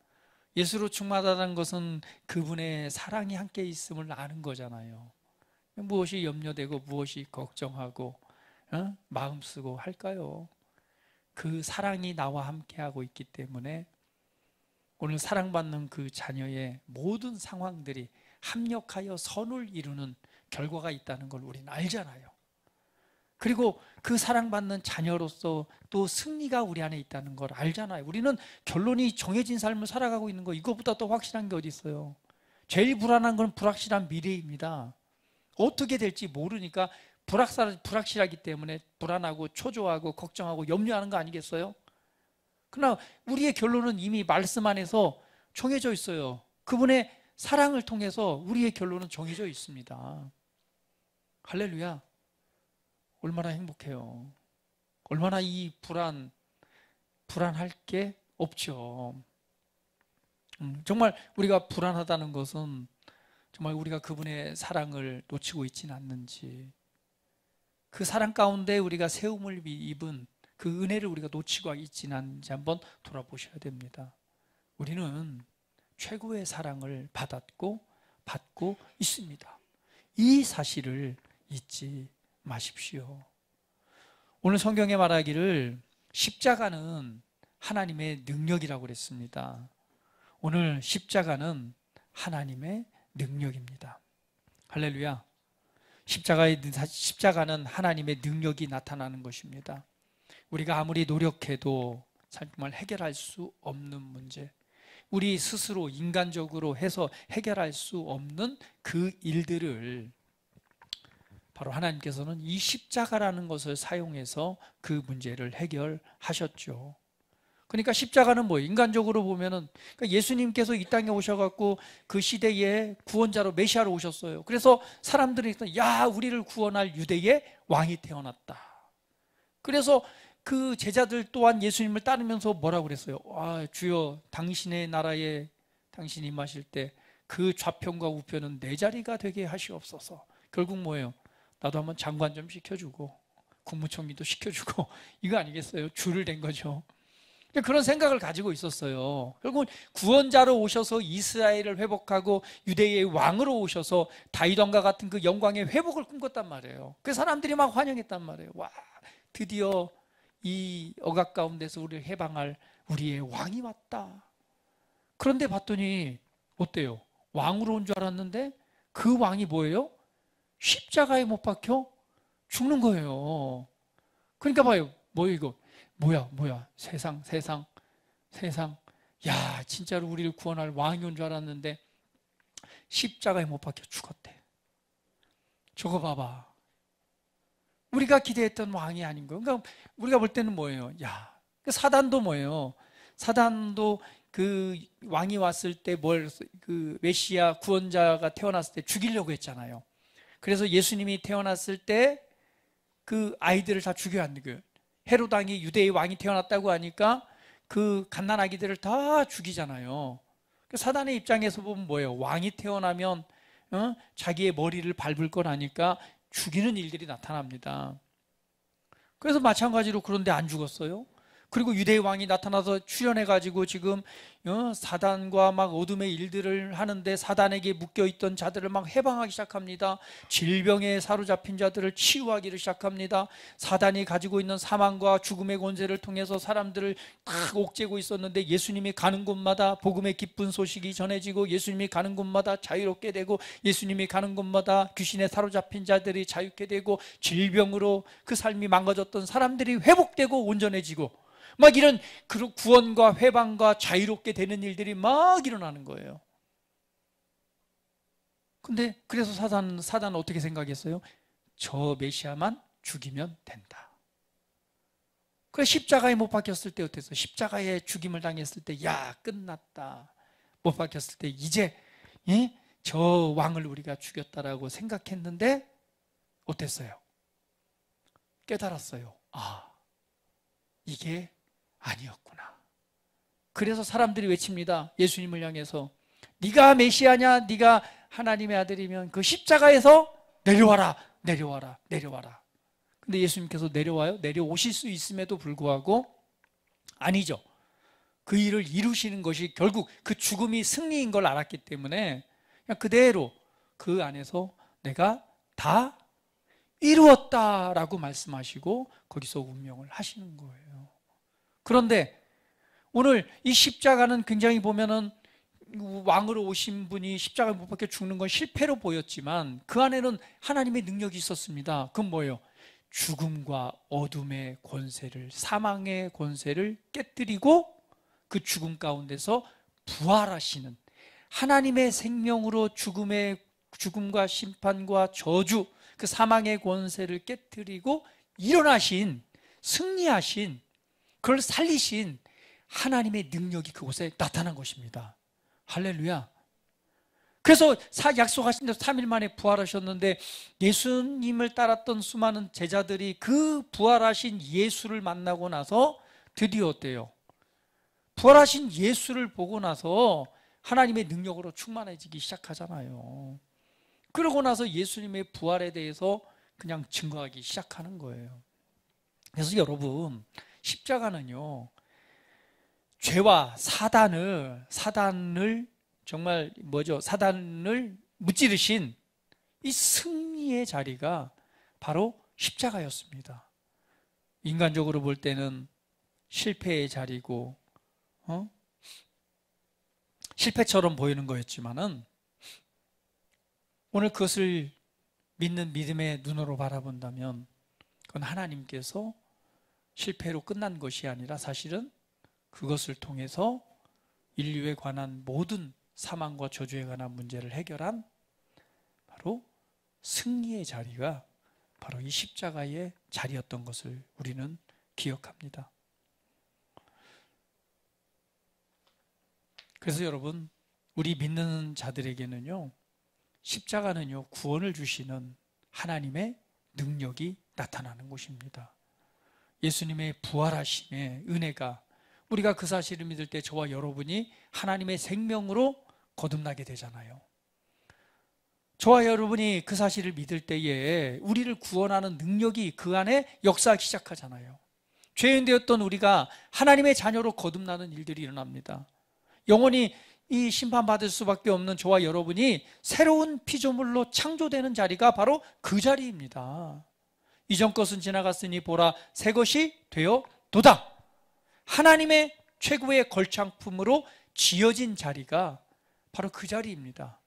예수로 충만하다는 것은 그분의 사랑이 함께 있음을 아는 거잖아요. 무엇이 염려되고 무엇이 걱정하고 마음 쓰고 할까요? 그 사랑이 나와 함께하고 있기 때문에 오늘 사랑받는 그 자녀의 모든 상황들이 합력하여 선을 이루는 결과가 있다는 걸 우리는 알잖아요. 그리고 그 사랑받는 자녀로서 또 승리가 우리 안에 있다는 걸 알잖아요. 우리는 결론이 정해진 삶을 살아가고 있는 거 이거보다 더 확실한 게 어디 있어요. 제일 불안한 건 불확실한 미래입니다. 어떻게 될지 모르니까 불확실하기 때문에 불안하고 초조하고 걱정하고 염려하는 거 아니겠어요? 그러나 우리의 결론은 이미 말씀 안에서 정해져 있어요. 그분의 사랑을 통해서 우리의 결론은 정해져 있습니다. 할렐루야. 얼마나 행복해요. 얼마나 이 불안할 게 없죠. 정말 우리가 불안하다는 것은 정말 우리가 그분의 사랑을 놓치고 있지는 않는지, 그 사랑 가운데 우리가 세움을 입은 그 은혜를 우리가 놓치고 있지는 않는지 한번 돌아보셔야 됩니다. 우리는 최고의 사랑을 받고 있습니다. 이 사실을 잊지 마십시오. 오늘 성경에 말하기를 십자가는 하나님의 능력이라고 그랬습니다. 오늘 십자가는 하나님의 능력입니다. 할렐루야. 십자가는 하나님의 능력이 나타나는 것입니다. 우리가 아무리 노력해도 정말 해결할 수 없는 문제, 우리 스스로 인간적으로 해서 해결할 수 없는 그 일들을 바로 하나님께서는 이 십자가라는 것을 사용해서 그 문제를 해결하셨죠. 그러니까 십자가는 뭐예요? 인간적으로 보면은 그러니까 예수님께서 이 땅에 오셔갖고 그 시대에 구원자로 메시아로 오셨어요. 그래서 사람들이 야, 우리를 구원할 유대의 왕이 태어났다. 그래서 그 제자들 또한 예수님을 따르면서 뭐라고 그랬어요? 아, 주여, 당신의 나라에 당신이 임하실 때 그 좌편과 우편은 내 자리가 되게 하시옵소서. 결국 뭐예요? 나도 한번 장관 좀 시켜주고 국무총리도 시켜주고 이거 아니겠어요? 줄을 댄 거죠. 그런 생각을 가지고 있었어요. 결국 구원자로 오셔서 이스라엘을 회복하고 유대의 왕으로 오셔서 다윗 왕과 같은 그 영광의 회복을 꿈꿨단 말이에요. 그 사람들이 막 환영했단 말이에요. 와, 드디어 이 억압 가운데서 우리를 해방할 우리의 왕이 왔다. 그런데 봤더니 어때요? 왕으로 온 줄 알았는데 그 왕이 뭐예요? 십자가에 못 박혀 죽는 거예요. 그러니까 봐요. 뭐예요 이거? 뭐야 세상. 야, 진짜로 우리를 구원할 왕이 온 줄 알았는데 십자가에 못 박혀 죽었대. 저거 봐봐. 우리가 기대했던 왕이 아닌 거예요. 그러니까 우리가 볼 때는 뭐예요? 야, 사단도 뭐예요? 사단도 그 왕이 왔을 때 그 메시아 구원자가 태어났을 때 죽이려고 했잖아요. 그래서 예수님이 태어났을 때 그 아이들을 다 죽여 안 죽여요? 헤롯 왕이 유대의 왕이 태어났다고 하니까 그 갓난아기들을 다 죽이잖아요. 사단의 입장에서 보면 뭐예요? 왕이 태어나면 자기의 머리를 밟을 거라니까 죽이는 일들이 나타납니다. 그래서 마찬가지로 그런데 안 죽었어요. 그리고 유대의 왕이 나타나서 출현해가지고 지금 사단과 막 어둠의 일들을 하는데 사단에게 묶여있던 자들을 막 해방하기 시작합니다. 질병에 사로잡힌 자들을 치유하기를 시작합니다. 사단이 가지고 있는 사망과 죽음의 권세를 통해서 사람들을 딱 옥죄고 있었는데 예수님이 가는 곳마다 복음의 기쁜 소식이 전해지고 예수님이 가는 곳마다 자유롭게 되고 예수님이 가는 곳마다 귀신에 사로잡힌 자들이 자유케 되고 질병으로 그 삶이 망가졌던 사람들이 회복되고 온전해지고 막 이런 구원과 회방과 자유롭게 되는 일들이 막 일어나는 거예요. 근데 그래서 사단은 어떻게 생각했어요? 저 메시아만 죽이면 된다. 그래서 십자가에 못 박혔을 때 어땠어요? 십자가에 죽임을 당했을 때 야 끝났다. 못 박혔을 때 이제 저 왕을 우리가 죽였다라고 생각했는데 어땠어요? 깨달았어요. 아, 이게 아니었구나. 그래서 사람들이 외칩니다. 예수님을 향해서 네가 메시아냐? 네가 하나님의 아들이면 그 십자가에서 내려와라, 내려와라, 내려와라. 근데 예수님께서 내려와요? 내려오실 수 있음에도 불구하고 아니죠. 그 일을 이루시는 것이 결국 그 죽음이 승리인 걸 알았기 때문에 그냥 그대로 그 안에서 내가 다 이루었다라고 말씀하시고 거기서 운명을 하시는 거예요. 그런데 오늘 이 십자가는 굉장히 보면은 왕으로 오신 분이 십자가에 못 박혀 죽는 건 실패로 보였지만 그 안에는 하나님의 능력이 있었습니다. 그건 뭐예요? 죽음과 어둠의 권세를, 사망의 권세를 깨뜨리고 그 죽음 가운데서 부활하시는 하나님의 생명으로 죽음과 심판과 저주, 그 사망의 권세를 깨뜨리고 일어나신, 승리하신, 그걸 살리신 하나님의 능력이 그곳에 나타난 것입니다. 할렐루야. 그래서 약속하신 대로 3일 만에 부활하셨는데 예수님을 따랐던 수많은 제자들이 그 부활하신 예수를 만나고 나서 드디어 어때요? 부활하신 예수를 보고 나서 하나님의 능력으로 충만해지기 시작하잖아요. 그러고 나서 예수님의 부활에 대해서 그냥 증거하기 시작하는 거예요. 그래서 여러분, 십자가는요, 죄와 사단을 정말 사단을 무찌르신 이 승리의 자리가 바로 십자가였습니다. 인간적으로 볼 때는 실패의 자리고 실패처럼 보이는 거였지만은 오늘 그것을 믿는 믿음의 눈으로 바라본다면 그건 하나님께서 실패로 끝난 것이 아니라 사실은 그것을 통해서 인류에 관한 모든 사망과 저주에 관한 문제를 해결한 바로 승리의 자리가 바로 이 십자가의 자리였던 것을 우리는 기억합니다. 그래서 여러분, 우리 믿는 자들에게는요, 십자가는요, 구원을 주시는 하나님의 능력이 나타나는 곳입니다. 예수님의 부활하심의 은혜가 우리가 그 사실을 믿을 때 저와 여러분이 하나님의 생명으로 거듭나게 되잖아요. 저와 여러분이 그 사실을 믿을 때에 우리를 구원하는 능력이 그 안에 역사하기 시작하잖아요. 죄인 되었던 우리가 하나님의 자녀로 거듭나는 일들이 일어납니다. 영원히 이 심판받을 수밖에 없는 저와 여러분이 새로운 피조물로 창조되는 자리가 바로 그 자리입니다. 이전 것은 지나갔으니 보라 새 것이 되어도다. 하나님의 최고의 걸창품으로 지어진 자리가 바로 그 자리입니다.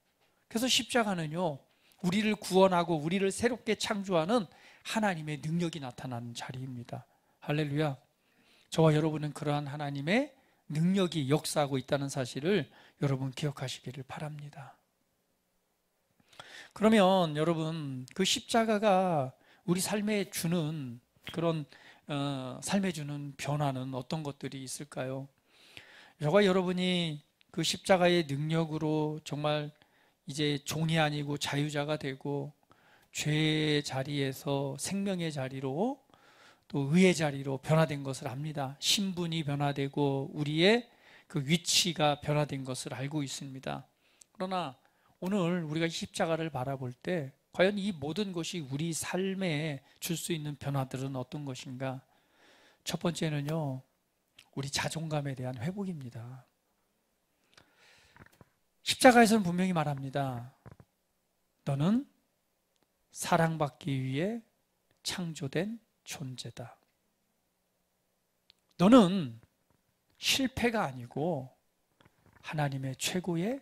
그래서 십자가는요, 우리를 구원하고 우리를 새롭게 창조하는 하나님의 능력이 나타나는 자리입니다. 할렐루야. 저와 여러분은 그러한 하나님의 능력이 역사하고 있다는 사실을 여러분 기억하시기를 바랍니다. 그러면 여러분, 그 십자가가 우리 삶에 주는 그런 삶에 주는 변화는 어떤 것들이 있을까요? 저와 여러분이 그 십자가의 능력으로 정말 이제 종이 아니고 자유자가 되고 죄의 자리에서 생명의 자리로 또 의의 자리로 변화된 것을 압니다. 신분이 변화되고 우리의 그 위치가 변화된 것을 알고 있습니다. 그러나 오늘 우리가 십자가를 바라볼 때 과연 이 모든 것이 우리 삶에 줄 수 있는 변화들은 어떤 것인가? 첫 번째는요, 우리 자존감에 대한 회복입니다. 십자가에서는 분명히 말합니다. 너는 사랑받기 위해 창조된 존재다. 너는 실패가 아니고 하나님의 최고의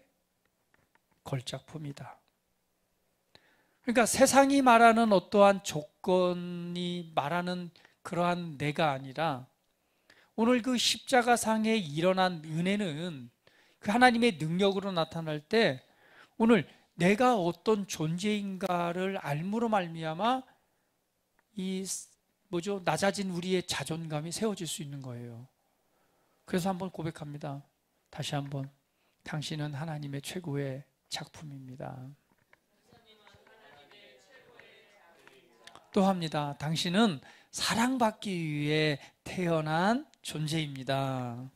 걸작품이다. 그러니까 세상이 말하는 어떠한 조건이 말하는 그러한 내가 아니라 오늘 그 십자가상에 일어난 은혜는 그 하나님의 능력으로 나타날 때 오늘 내가 어떤 존재인가를 알므로 말미암아 이 낮아진 우리의 자존감이 세워질 수 있는 거예요. 그래서 한번 고백합니다. 다시 한번 당신은 하나님의 최고의 작품입니다. 또 합니다. 당신은 사랑받기 위해 태어난 존재입니다.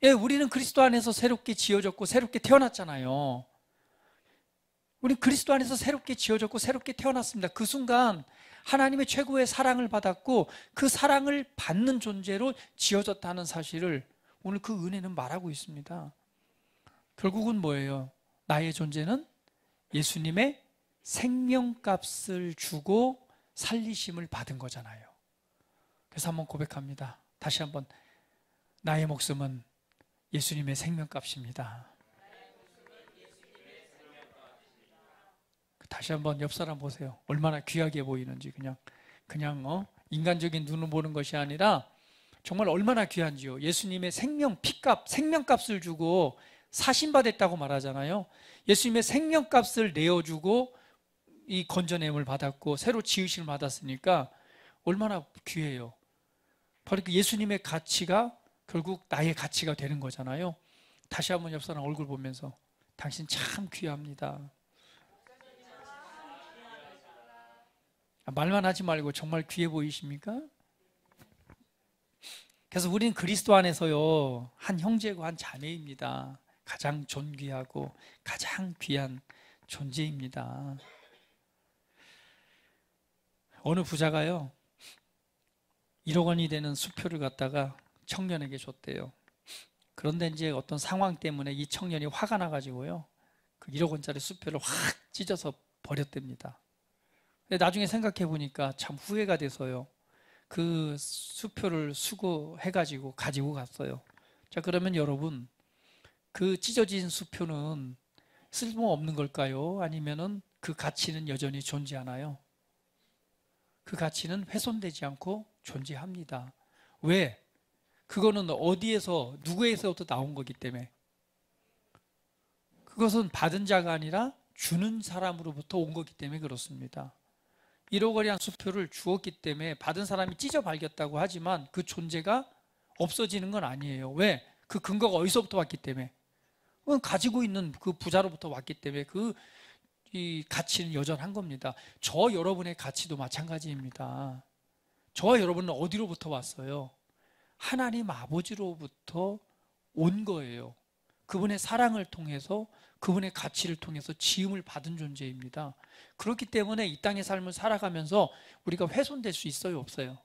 예, 우리는 그리스도 안에서 새롭게 지어졌고 새롭게 태어났잖아요. 우리 그리스도 안에서 새롭게 지어졌고 새롭게 태어났습니다. 그 순간 하나님의 최고의 사랑을 받았고 그 사랑을 받는 존재로 지어졌다는 사실을 오늘 그 은혜는 말하고 있습니다. 결국은 뭐예요? 나의 존재는 예수님의 생명값을 주고 살리심을 받은 거잖아요. 그래서 한번 고백합니다. 다시 한번 나의 목숨은 예수님의 생명값입니다. 다시 한번 옆 사람 보세요. 얼마나 귀하게 보이는지 그냥 인간적인 눈으로 보는 것이 아니라 정말 얼마나 귀한지요. 예수님의 피값, 생명값을 주고 사신받았다고 말하잖아요. 예수님의 생명값을 내어주고 이 건져냄을 받았고 새로 지으심을 받았으니까 얼마나 귀해요. 바로 그 예수님의 가치가 결국 나의 가치가 되는 거잖아요. 다시 한번 옆 사람 얼굴 보면서 당신 참 귀합니다. 말만 하지 말고 정말 귀해 보이십니까? 그래서 우리는 그리스도 안에서요 한 형제고 한 자매입니다. 가장 존귀하고 가장 귀한 존재입니다. 어느 부자가요 1억 원이 되는 수표를 갖다가 청년에게 줬대요. 그런데 이제 어떤 상황 때문에 이 청년이 화가 나가지고요 그 1억 원짜리 수표를 확 찢어서 버렸답니다. 근데 나중에 생각해 보니까 참 후회가 돼서요 그 수표를 수거해가지고 가지고 갔어요. 자, 그러면 여러분 그 찢어진 수표는 쓸모없는 걸까요? 아니면은 그 가치는 여전히 존재하나요? 그 가치는 훼손되지 않고 존재합니다. 왜? 그거는 어디에서 누구에서부터 나온 거기 때문에. 그것은 받은 자가 아니라 주는 사람으로부터 온 거기 때문에 그렇습니다. 1억 원이란 수표를 주었기 때문에 받은 사람이 찢어 발겼다고 하지만 그 존재가 없어지는 건 아니에요. 왜? 그 근거가 어디서부터 왔기 때문에. 그건 가지고 있는 그 부자로부터 왔기 때문에 이 가치는 여전한 겁니다. 저 여러분의 가치도 마찬가지입니다. 저와 여러분은 어디로부터 왔어요? 하나님 아버지로부터 온 거예요. 그분의 사랑을 통해서 그분의 가치를 통해서 지음을 받은 존재입니다. 그렇기 때문에 이 땅의 삶을 살아가면서 우리가 훼손될 수 있어요, 없어요?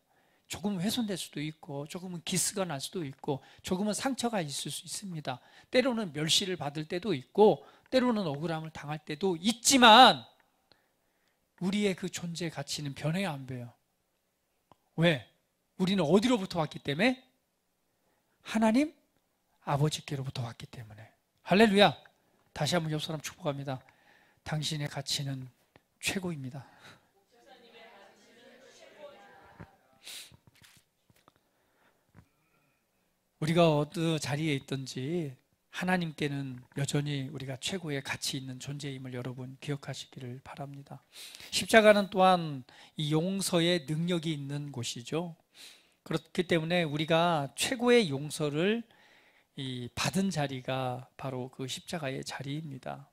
조금은 훼손될 수도 있고 조금은 기스가 날 수도 있고 조금은 상처가 있을 수 있습니다. 때로는 멸시를 받을 때도 있고 때로는 억울함을 당할 때도 있지만 우리의 그 존재 가치는 변해야 안 돼요. 왜? 우리는 어디로부터 왔기 때문에? 하나님 아버지께로부터 왔기 때문에. 할렐루야. 다시 한번 옆 사람 축복합니다. 당신의 가치는 최고입니다. 우리가 어느 자리에 있든지 하나님께는 여전히 우리가 최고의 가치 있는 존재임을 여러분 기억하시기를 바랍니다. 십자가는 또한 이 용서의 능력이 있는 곳이죠. 그렇기 때문에 우리가 최고의 용서를 받은 자리가 바로 그 십자가의 자리입니다.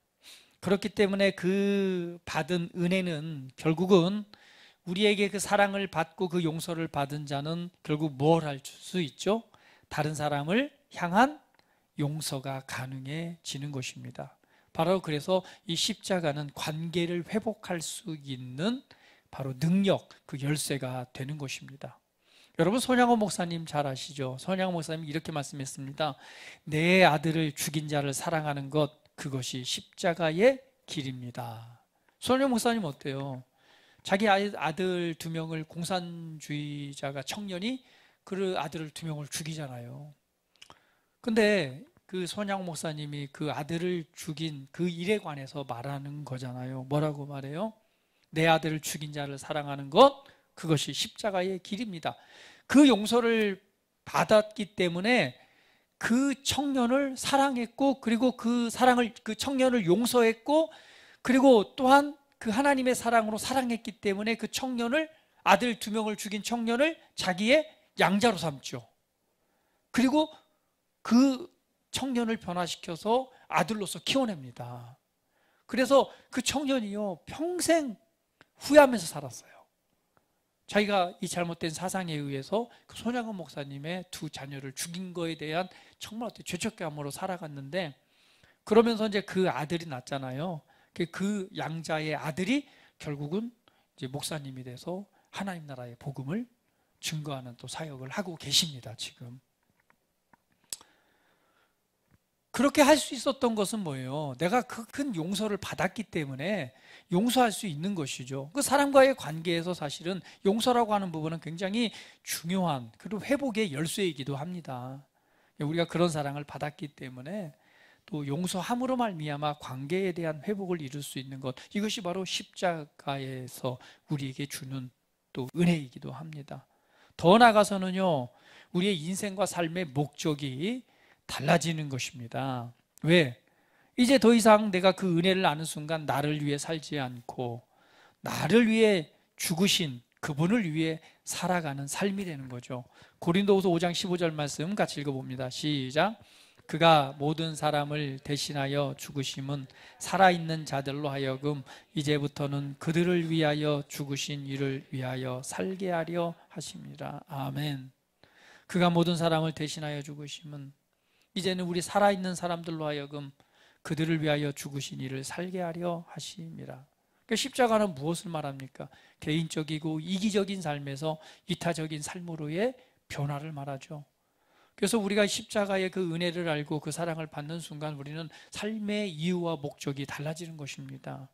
그렇기 때문에 그 받은 은혜는 결국은 우리에게 그 사랑을 받고 그 용서를 받은 자는 결국 뭘 할 수 있죠? 다른 사람을 향한 용서가 가능해지는 것입니다. 바로 그래서 이 십자가는 관계를 회복할 수 있는 바로 능력, 그 열쇠가 되는 것입니다. 여러분, 손양호 목사님 잘 아시죠? 손양호 목사님 이렇게 말씀했습니다. 내 아들을 죽인 자를 사랑하는 것, 그것이 십자가의 길입니다. 손양호 목사님 어때요? 자기 아들 2명을 공산주의자가 청년이 그 아들을 2명을 죽이잖아요. 근데 그 손양호 목사님이 그 아들을 죽인 그 일에 관해서 말하는 거잖아요. 뭐라고 말해요? 내 아들을 죽인 자를 사랑하는 것, 그것이 십자가의 길입니다. 그 용서를 받았기 때문에 그 청년을 사랑했고, 그리고 그 청년을 용서했고, 그리고 또한 그 하나님의 사랑으로 사랑했기 때문에 그 청년을, 아들 2명을 죽인 청년을 자기의 양자로 삼죠. 그리고 그 청년을 변화시켜서 아들로서 키워냅니다. 그래서 그 청년이요, 평생 후회하면서 살았어요. 자기가 이 잘못된 사상에 의해서 그 손양호 목사님의 2 자녀를 죽인 거에 대한 정말 죄책감으로 살아갔는데, 그러면서 이제 그 아들이 낳잖아요. 그 양자의 아들이 결국은 이제 목사님이 돼서 하나님 나라의 복음을 증거하는 또 사역을 하고 계십니다, 지금. 그렇게 할 수 있었던 것은 뭐예요? 내가 그 큰 용서를 받았기 때문에 용서할 수 있는 것이죠. 그 사람과의 관계에서 사실은 용서라고 하는 부분은 굉장히 중요한, 그리고 회복의 열쇠이기도 합니다. 우리가 그런 사랑을 받았기 때문에 또 용서함으로 말미암아 관계에 대한 회복을 이룰 수 있는 것, 이것이 바로 십자가에서 우리에게 주는 또 은혜이기도 합니다. 더 나아가서는요, 우리의 인생과 삶의 목적이 달라지는 것입니다. 왜? 이제 더 이상 내가 그 은혜를 아는 순간 나를 위해 살지 않고 나를 위해 죽으신 그분을 위해 살아가는 삶이 되는 거죠. 고린도후서 5장 15절 말씀 같이 읽어봅니다. 시작. 그가 모든 사람을 대신하여 죽으심은 살아있는 자들로 하여금 이제부터는 그들을 위하여 죽으신 이를 위하여 살게 하려 하십니다. 아멘. 그가 모든 사람을 대신하여 죽으심은 이제는 우리 살아있는 사람들로 하여금 그들을 위하여 죽으신 이를 살게 하려 하심이라. 그러니까 십자가는 무엇을 말합니까? 개인적이고 이기적인 삶에서 이타적인 삶으로의 변화를 말하죠. 그래서 우리가 십자가의 그 은혜를 알고 그 사랑을 받는 순간 우리는 삶의 이유와 목적이 달라지는 것입니다.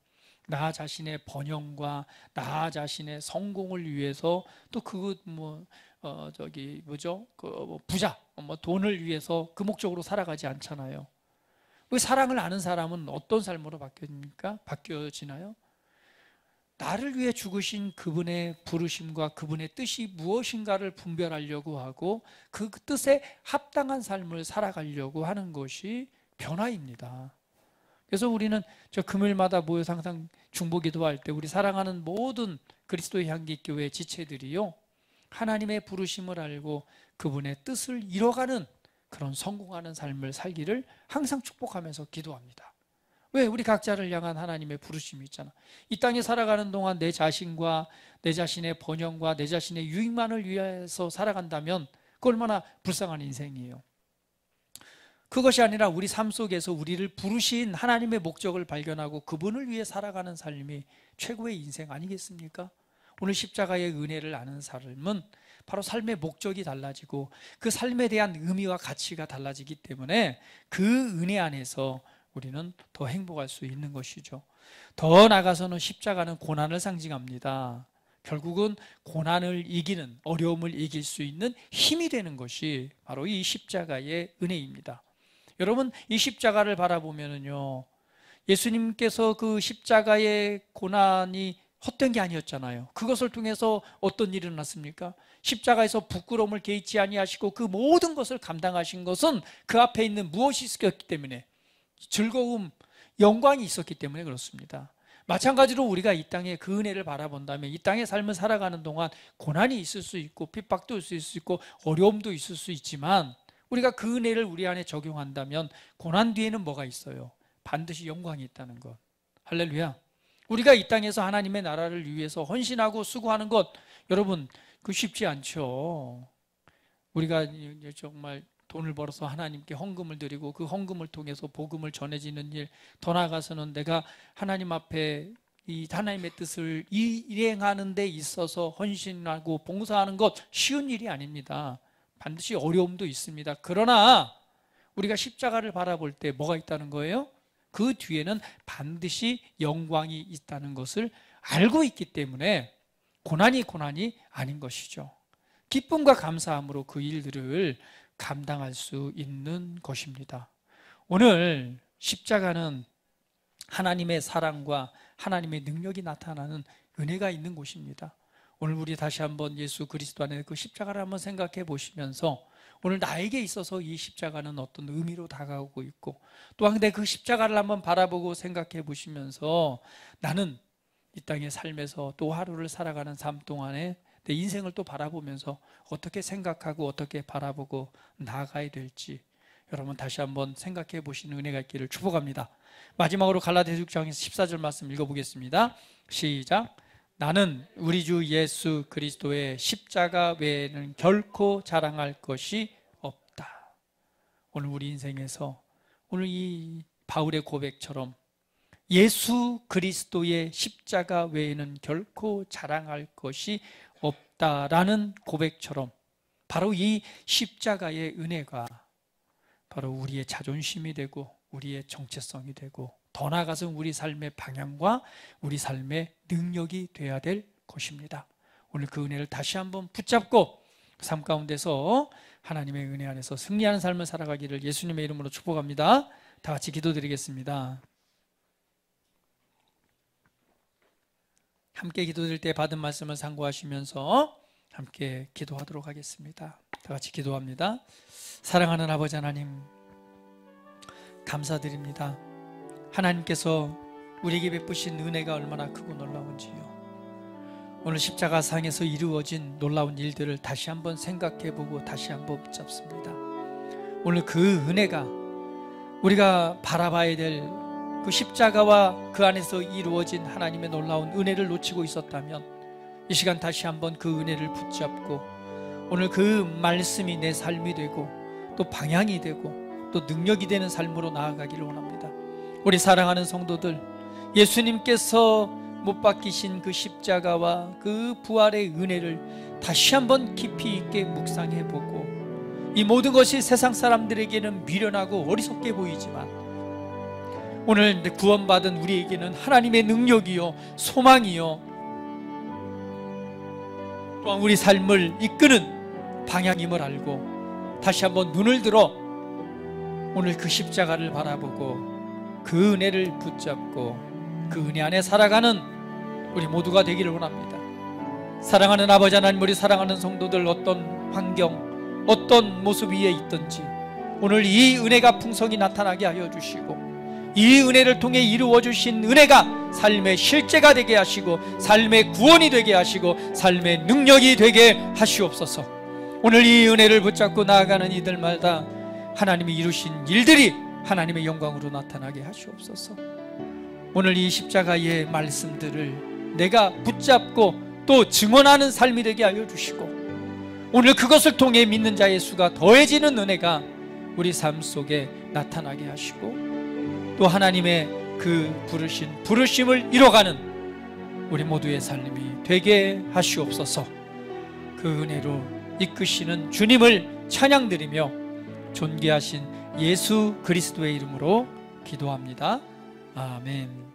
나 자신의 번영과 나 자신의 성공을 위해서, 또 부자, 돈을 위해서 그 목적으로 살아가지 않잖아요. 그 사랑을 아는 사람은 어떤 삶으로 바뀌어지나요? 나를 위해 죽으신 그분의 부르심과 그분의 뜻이 무엇인가를 분별하려고 하고 그 뜻에 합당한 삶을 살아가려고 하는 것이 변화입니다. 그래서 우리는 저 금요일마다 모여서 항상 중보기도할 때 우리 사랑하는 모든 그리스도의 향기교회 지체들이요, 하나님의 부르심을 알고 그분의 뜻을 이뤄가는 그런 성공하는 삶을 살기를 항상 축복하면서 기도합니다. 왜? 우리 각자를 향한 하나님의 부르심이 있잖아. 이 땅에 살아가는 동안 내 자신과 내 자신의 번영과 내 자신의 유익만을 위해서 살아간다면 그 얼마나 불쌍한 인생이에요. 그것이 아니라 우리 삶 속에서 우리를 부르신 하나님의 목적을 발견하고 그분을 위해 살아가는 삶이 최고의 인생 아니겠습니까? 오늘 십자가의 은혜를 아는 삶은 바로 삶의 목적이 달라지고 그 삶에 대한 의미와 가치가 달라지기 때문에 그 은혜 안에서 우리는 더 행복할 수 있는 것이죠. 더 나아가서는 십자가는 고난을 상징합니다. 결국은 고난을 이기는, 어려움을 이길 수 있는 힘이 되는 것이 바로 이 십자가의 은혜입니다. 여러분, 이 십자가를 바라보면요, 예수님께서 그 십자가의 고난이 헛된 게 아니었잖아요. 그것을 통해서 어떤 일이 일어났습니까? 십자가에서 부끄러움을 개의치 아니하시고 그 모든 것을 감당하신 것은 그 앞에 있는 무엇이 있었기 때문에, 즐거움, 영광이 있었기 때문에 그렇습니다. 마찬가지로 우리가 이 땅에 그 은혜를 바라본다면 이 땅의 삶을 살아가는 동안 고난이 있을 수 있고 핍박도 있을 수 있고 어려움도 있을 수 있지만 우리가 그 은혜를 우리 안에 적용한다면 고난 뒤에는 뭐가 있어요? 반드시 영광이 있다는 것. 할렐루야. 우리가 이 땅에서 하나님의 나라를 위해서 헌신하고 수고하는 것, 여러분 그 쉽지 않죠. 우리가 정말 돈을 벌어서 하나님께 헌금을 드리고 그 헌금을 통해서 복음을 전해지는 일, 더 나아가서는 내가 하나님 앞에 이 하나님의 뜻을 일행하는 데 있어서 헌신하고 봉사하는 것 쉬운 일이 아닙니다. 반드시 어려움도 있습니다. 그러나 우리가 십자가를 바라볼 때 뭐가 있다는 거예요? 그 뒤에는 반드시 영광이 있다는 것을 알고 있기 때문에 고난이 아닌 것이죠. 기쁨과 감사함으로 그 일들을 감당할 수 있는 것입니다. 오늘 십자가는 하나님의 사랑과 하나님의 능력이 나타나는 은혜가 있는 곳입니다. 오늘 우리 다시 한번 예수 그리스도 안에 그 십자가를 한번 생각해 보시면서 오늘 나에게 있어서 이 십자가는 어떤 의미로 다가오고 있고, 또한 그 십자가를 한번 바라보고 생각해 보시면서 나는 이 땅의 삶에서 또 하루를 살아가는 삶 동안에 내 인생을 또 바라보면서 어떻게 생각하고 어떻게 바라보고 나아가야 될지 여러분 다시 한번 생각해 보시는 은혜가 있기를 축복합니다. 마지막으로 갈라디아서 6장 14절 말씀 읽어보겠습니다. 시작. 나는 우리 주 예수 그리스도의 십자가 외에는 결코 자랑할 것이 없다. 오늘 우리 인생에서 오늘 이 바울의 고백처럼 예수 그리스도의 십자가 외에는 결코 자랑할 것이 없다라는 고백처럼 바로 이 십자가의 은혜가 바로 우리의 자존심이 되고 우리의 정체성이 되고 더 나아가서 우리 삶의 방향과 우리 삶의 능력이 되어야 될 것입니다. 오늘 그 은혜를 다시 한번 붙잡고 삶 가운데서 하나님의 은혜 안에서 승리하는 삶을 살아가기를 예수님의 이름으로 축복합니다. 다 같이 기도드리겠습니다. 함께 기도드릴 때 받은 말씀을 상고하시면서 함께 기도하도록 하겠습니다. 다 같이 기도합니다. 사랑하는 아버지 하나님, 감사드립니다. 하나님께서 우리에게 베푸신 은혜가 얼마나 크고 놀라운지요. 오늘 십자가상에서 이루어진 놀라운 일들을 다시 한번 생각해보고 다시 한번 붙잡습니다. 오늘 그 은혜가 우리가 바라봐야 될 그 십자가와 그 안에서 이루어진 하나님의 놀라운 은혜를 놓치고 있었다면 이 시간 다시 한번 그 은혜를 붙잡고 오늘 그 말씀이 내 삶이 되고 또 방향이 되고 또 능력이 되는 삶으로 나아가기를 원합니다. 우리 사랑하는 성도들, 예수님께서 못 박히신 그 십자가와 그 부활의 은혜를 다시 한번 깊이 있게 묵상해보고 이 모든 것이 세상 사람들에게는 미련하고 어리석게 보이지만 오늘 구원받은 우리에게는 하나님의 능력이요 소망이요 또한 우리 삶을 이끄는 방향임을 알고 다시 한번 눈을 들어 오늘 그 십자가를 바라보고 그 은혜를 붙잡고 그 은혜 안에 살아가는 우리 모두가 되기를 원합니다. 사랑하는 아버지 하나님, 우리 사랑하는 성도들 어떤 환경 어떤 모습 위에 있든지 오늘 이 은혜가 풍성히 나타나게 하여 주시고 이 은혜를 통해 이루어 주신 은혜가 삶의 실제가 되게 하시고 삶의 구원이 되게 하시고 삶의 능력이 되게 하시옵소서. 오늘 이 은혜를 붙잡고 나아가는 이들마다 하나님이 이루신 일들이 하나님의 영광으로 나타나게 하시옵소서. 오늘 이 십자가의 말씀들을 내가 붙잡고 또 증언하는 삶이 되게 하여 주시고 오늘 그것을 통해 믿는 자의 수가 더해지는 은혜가 우리 삶 속에 나타나게 하시고 또 하나님의 그 부르심을 이뤄가는 우리 모두의 삶이 되게 하시옵소서. 그 은혜로 이끄시는 주님을 찬양드리며 존귀하신 예수 그리스도의 이름으로 기도합니다. 아멘.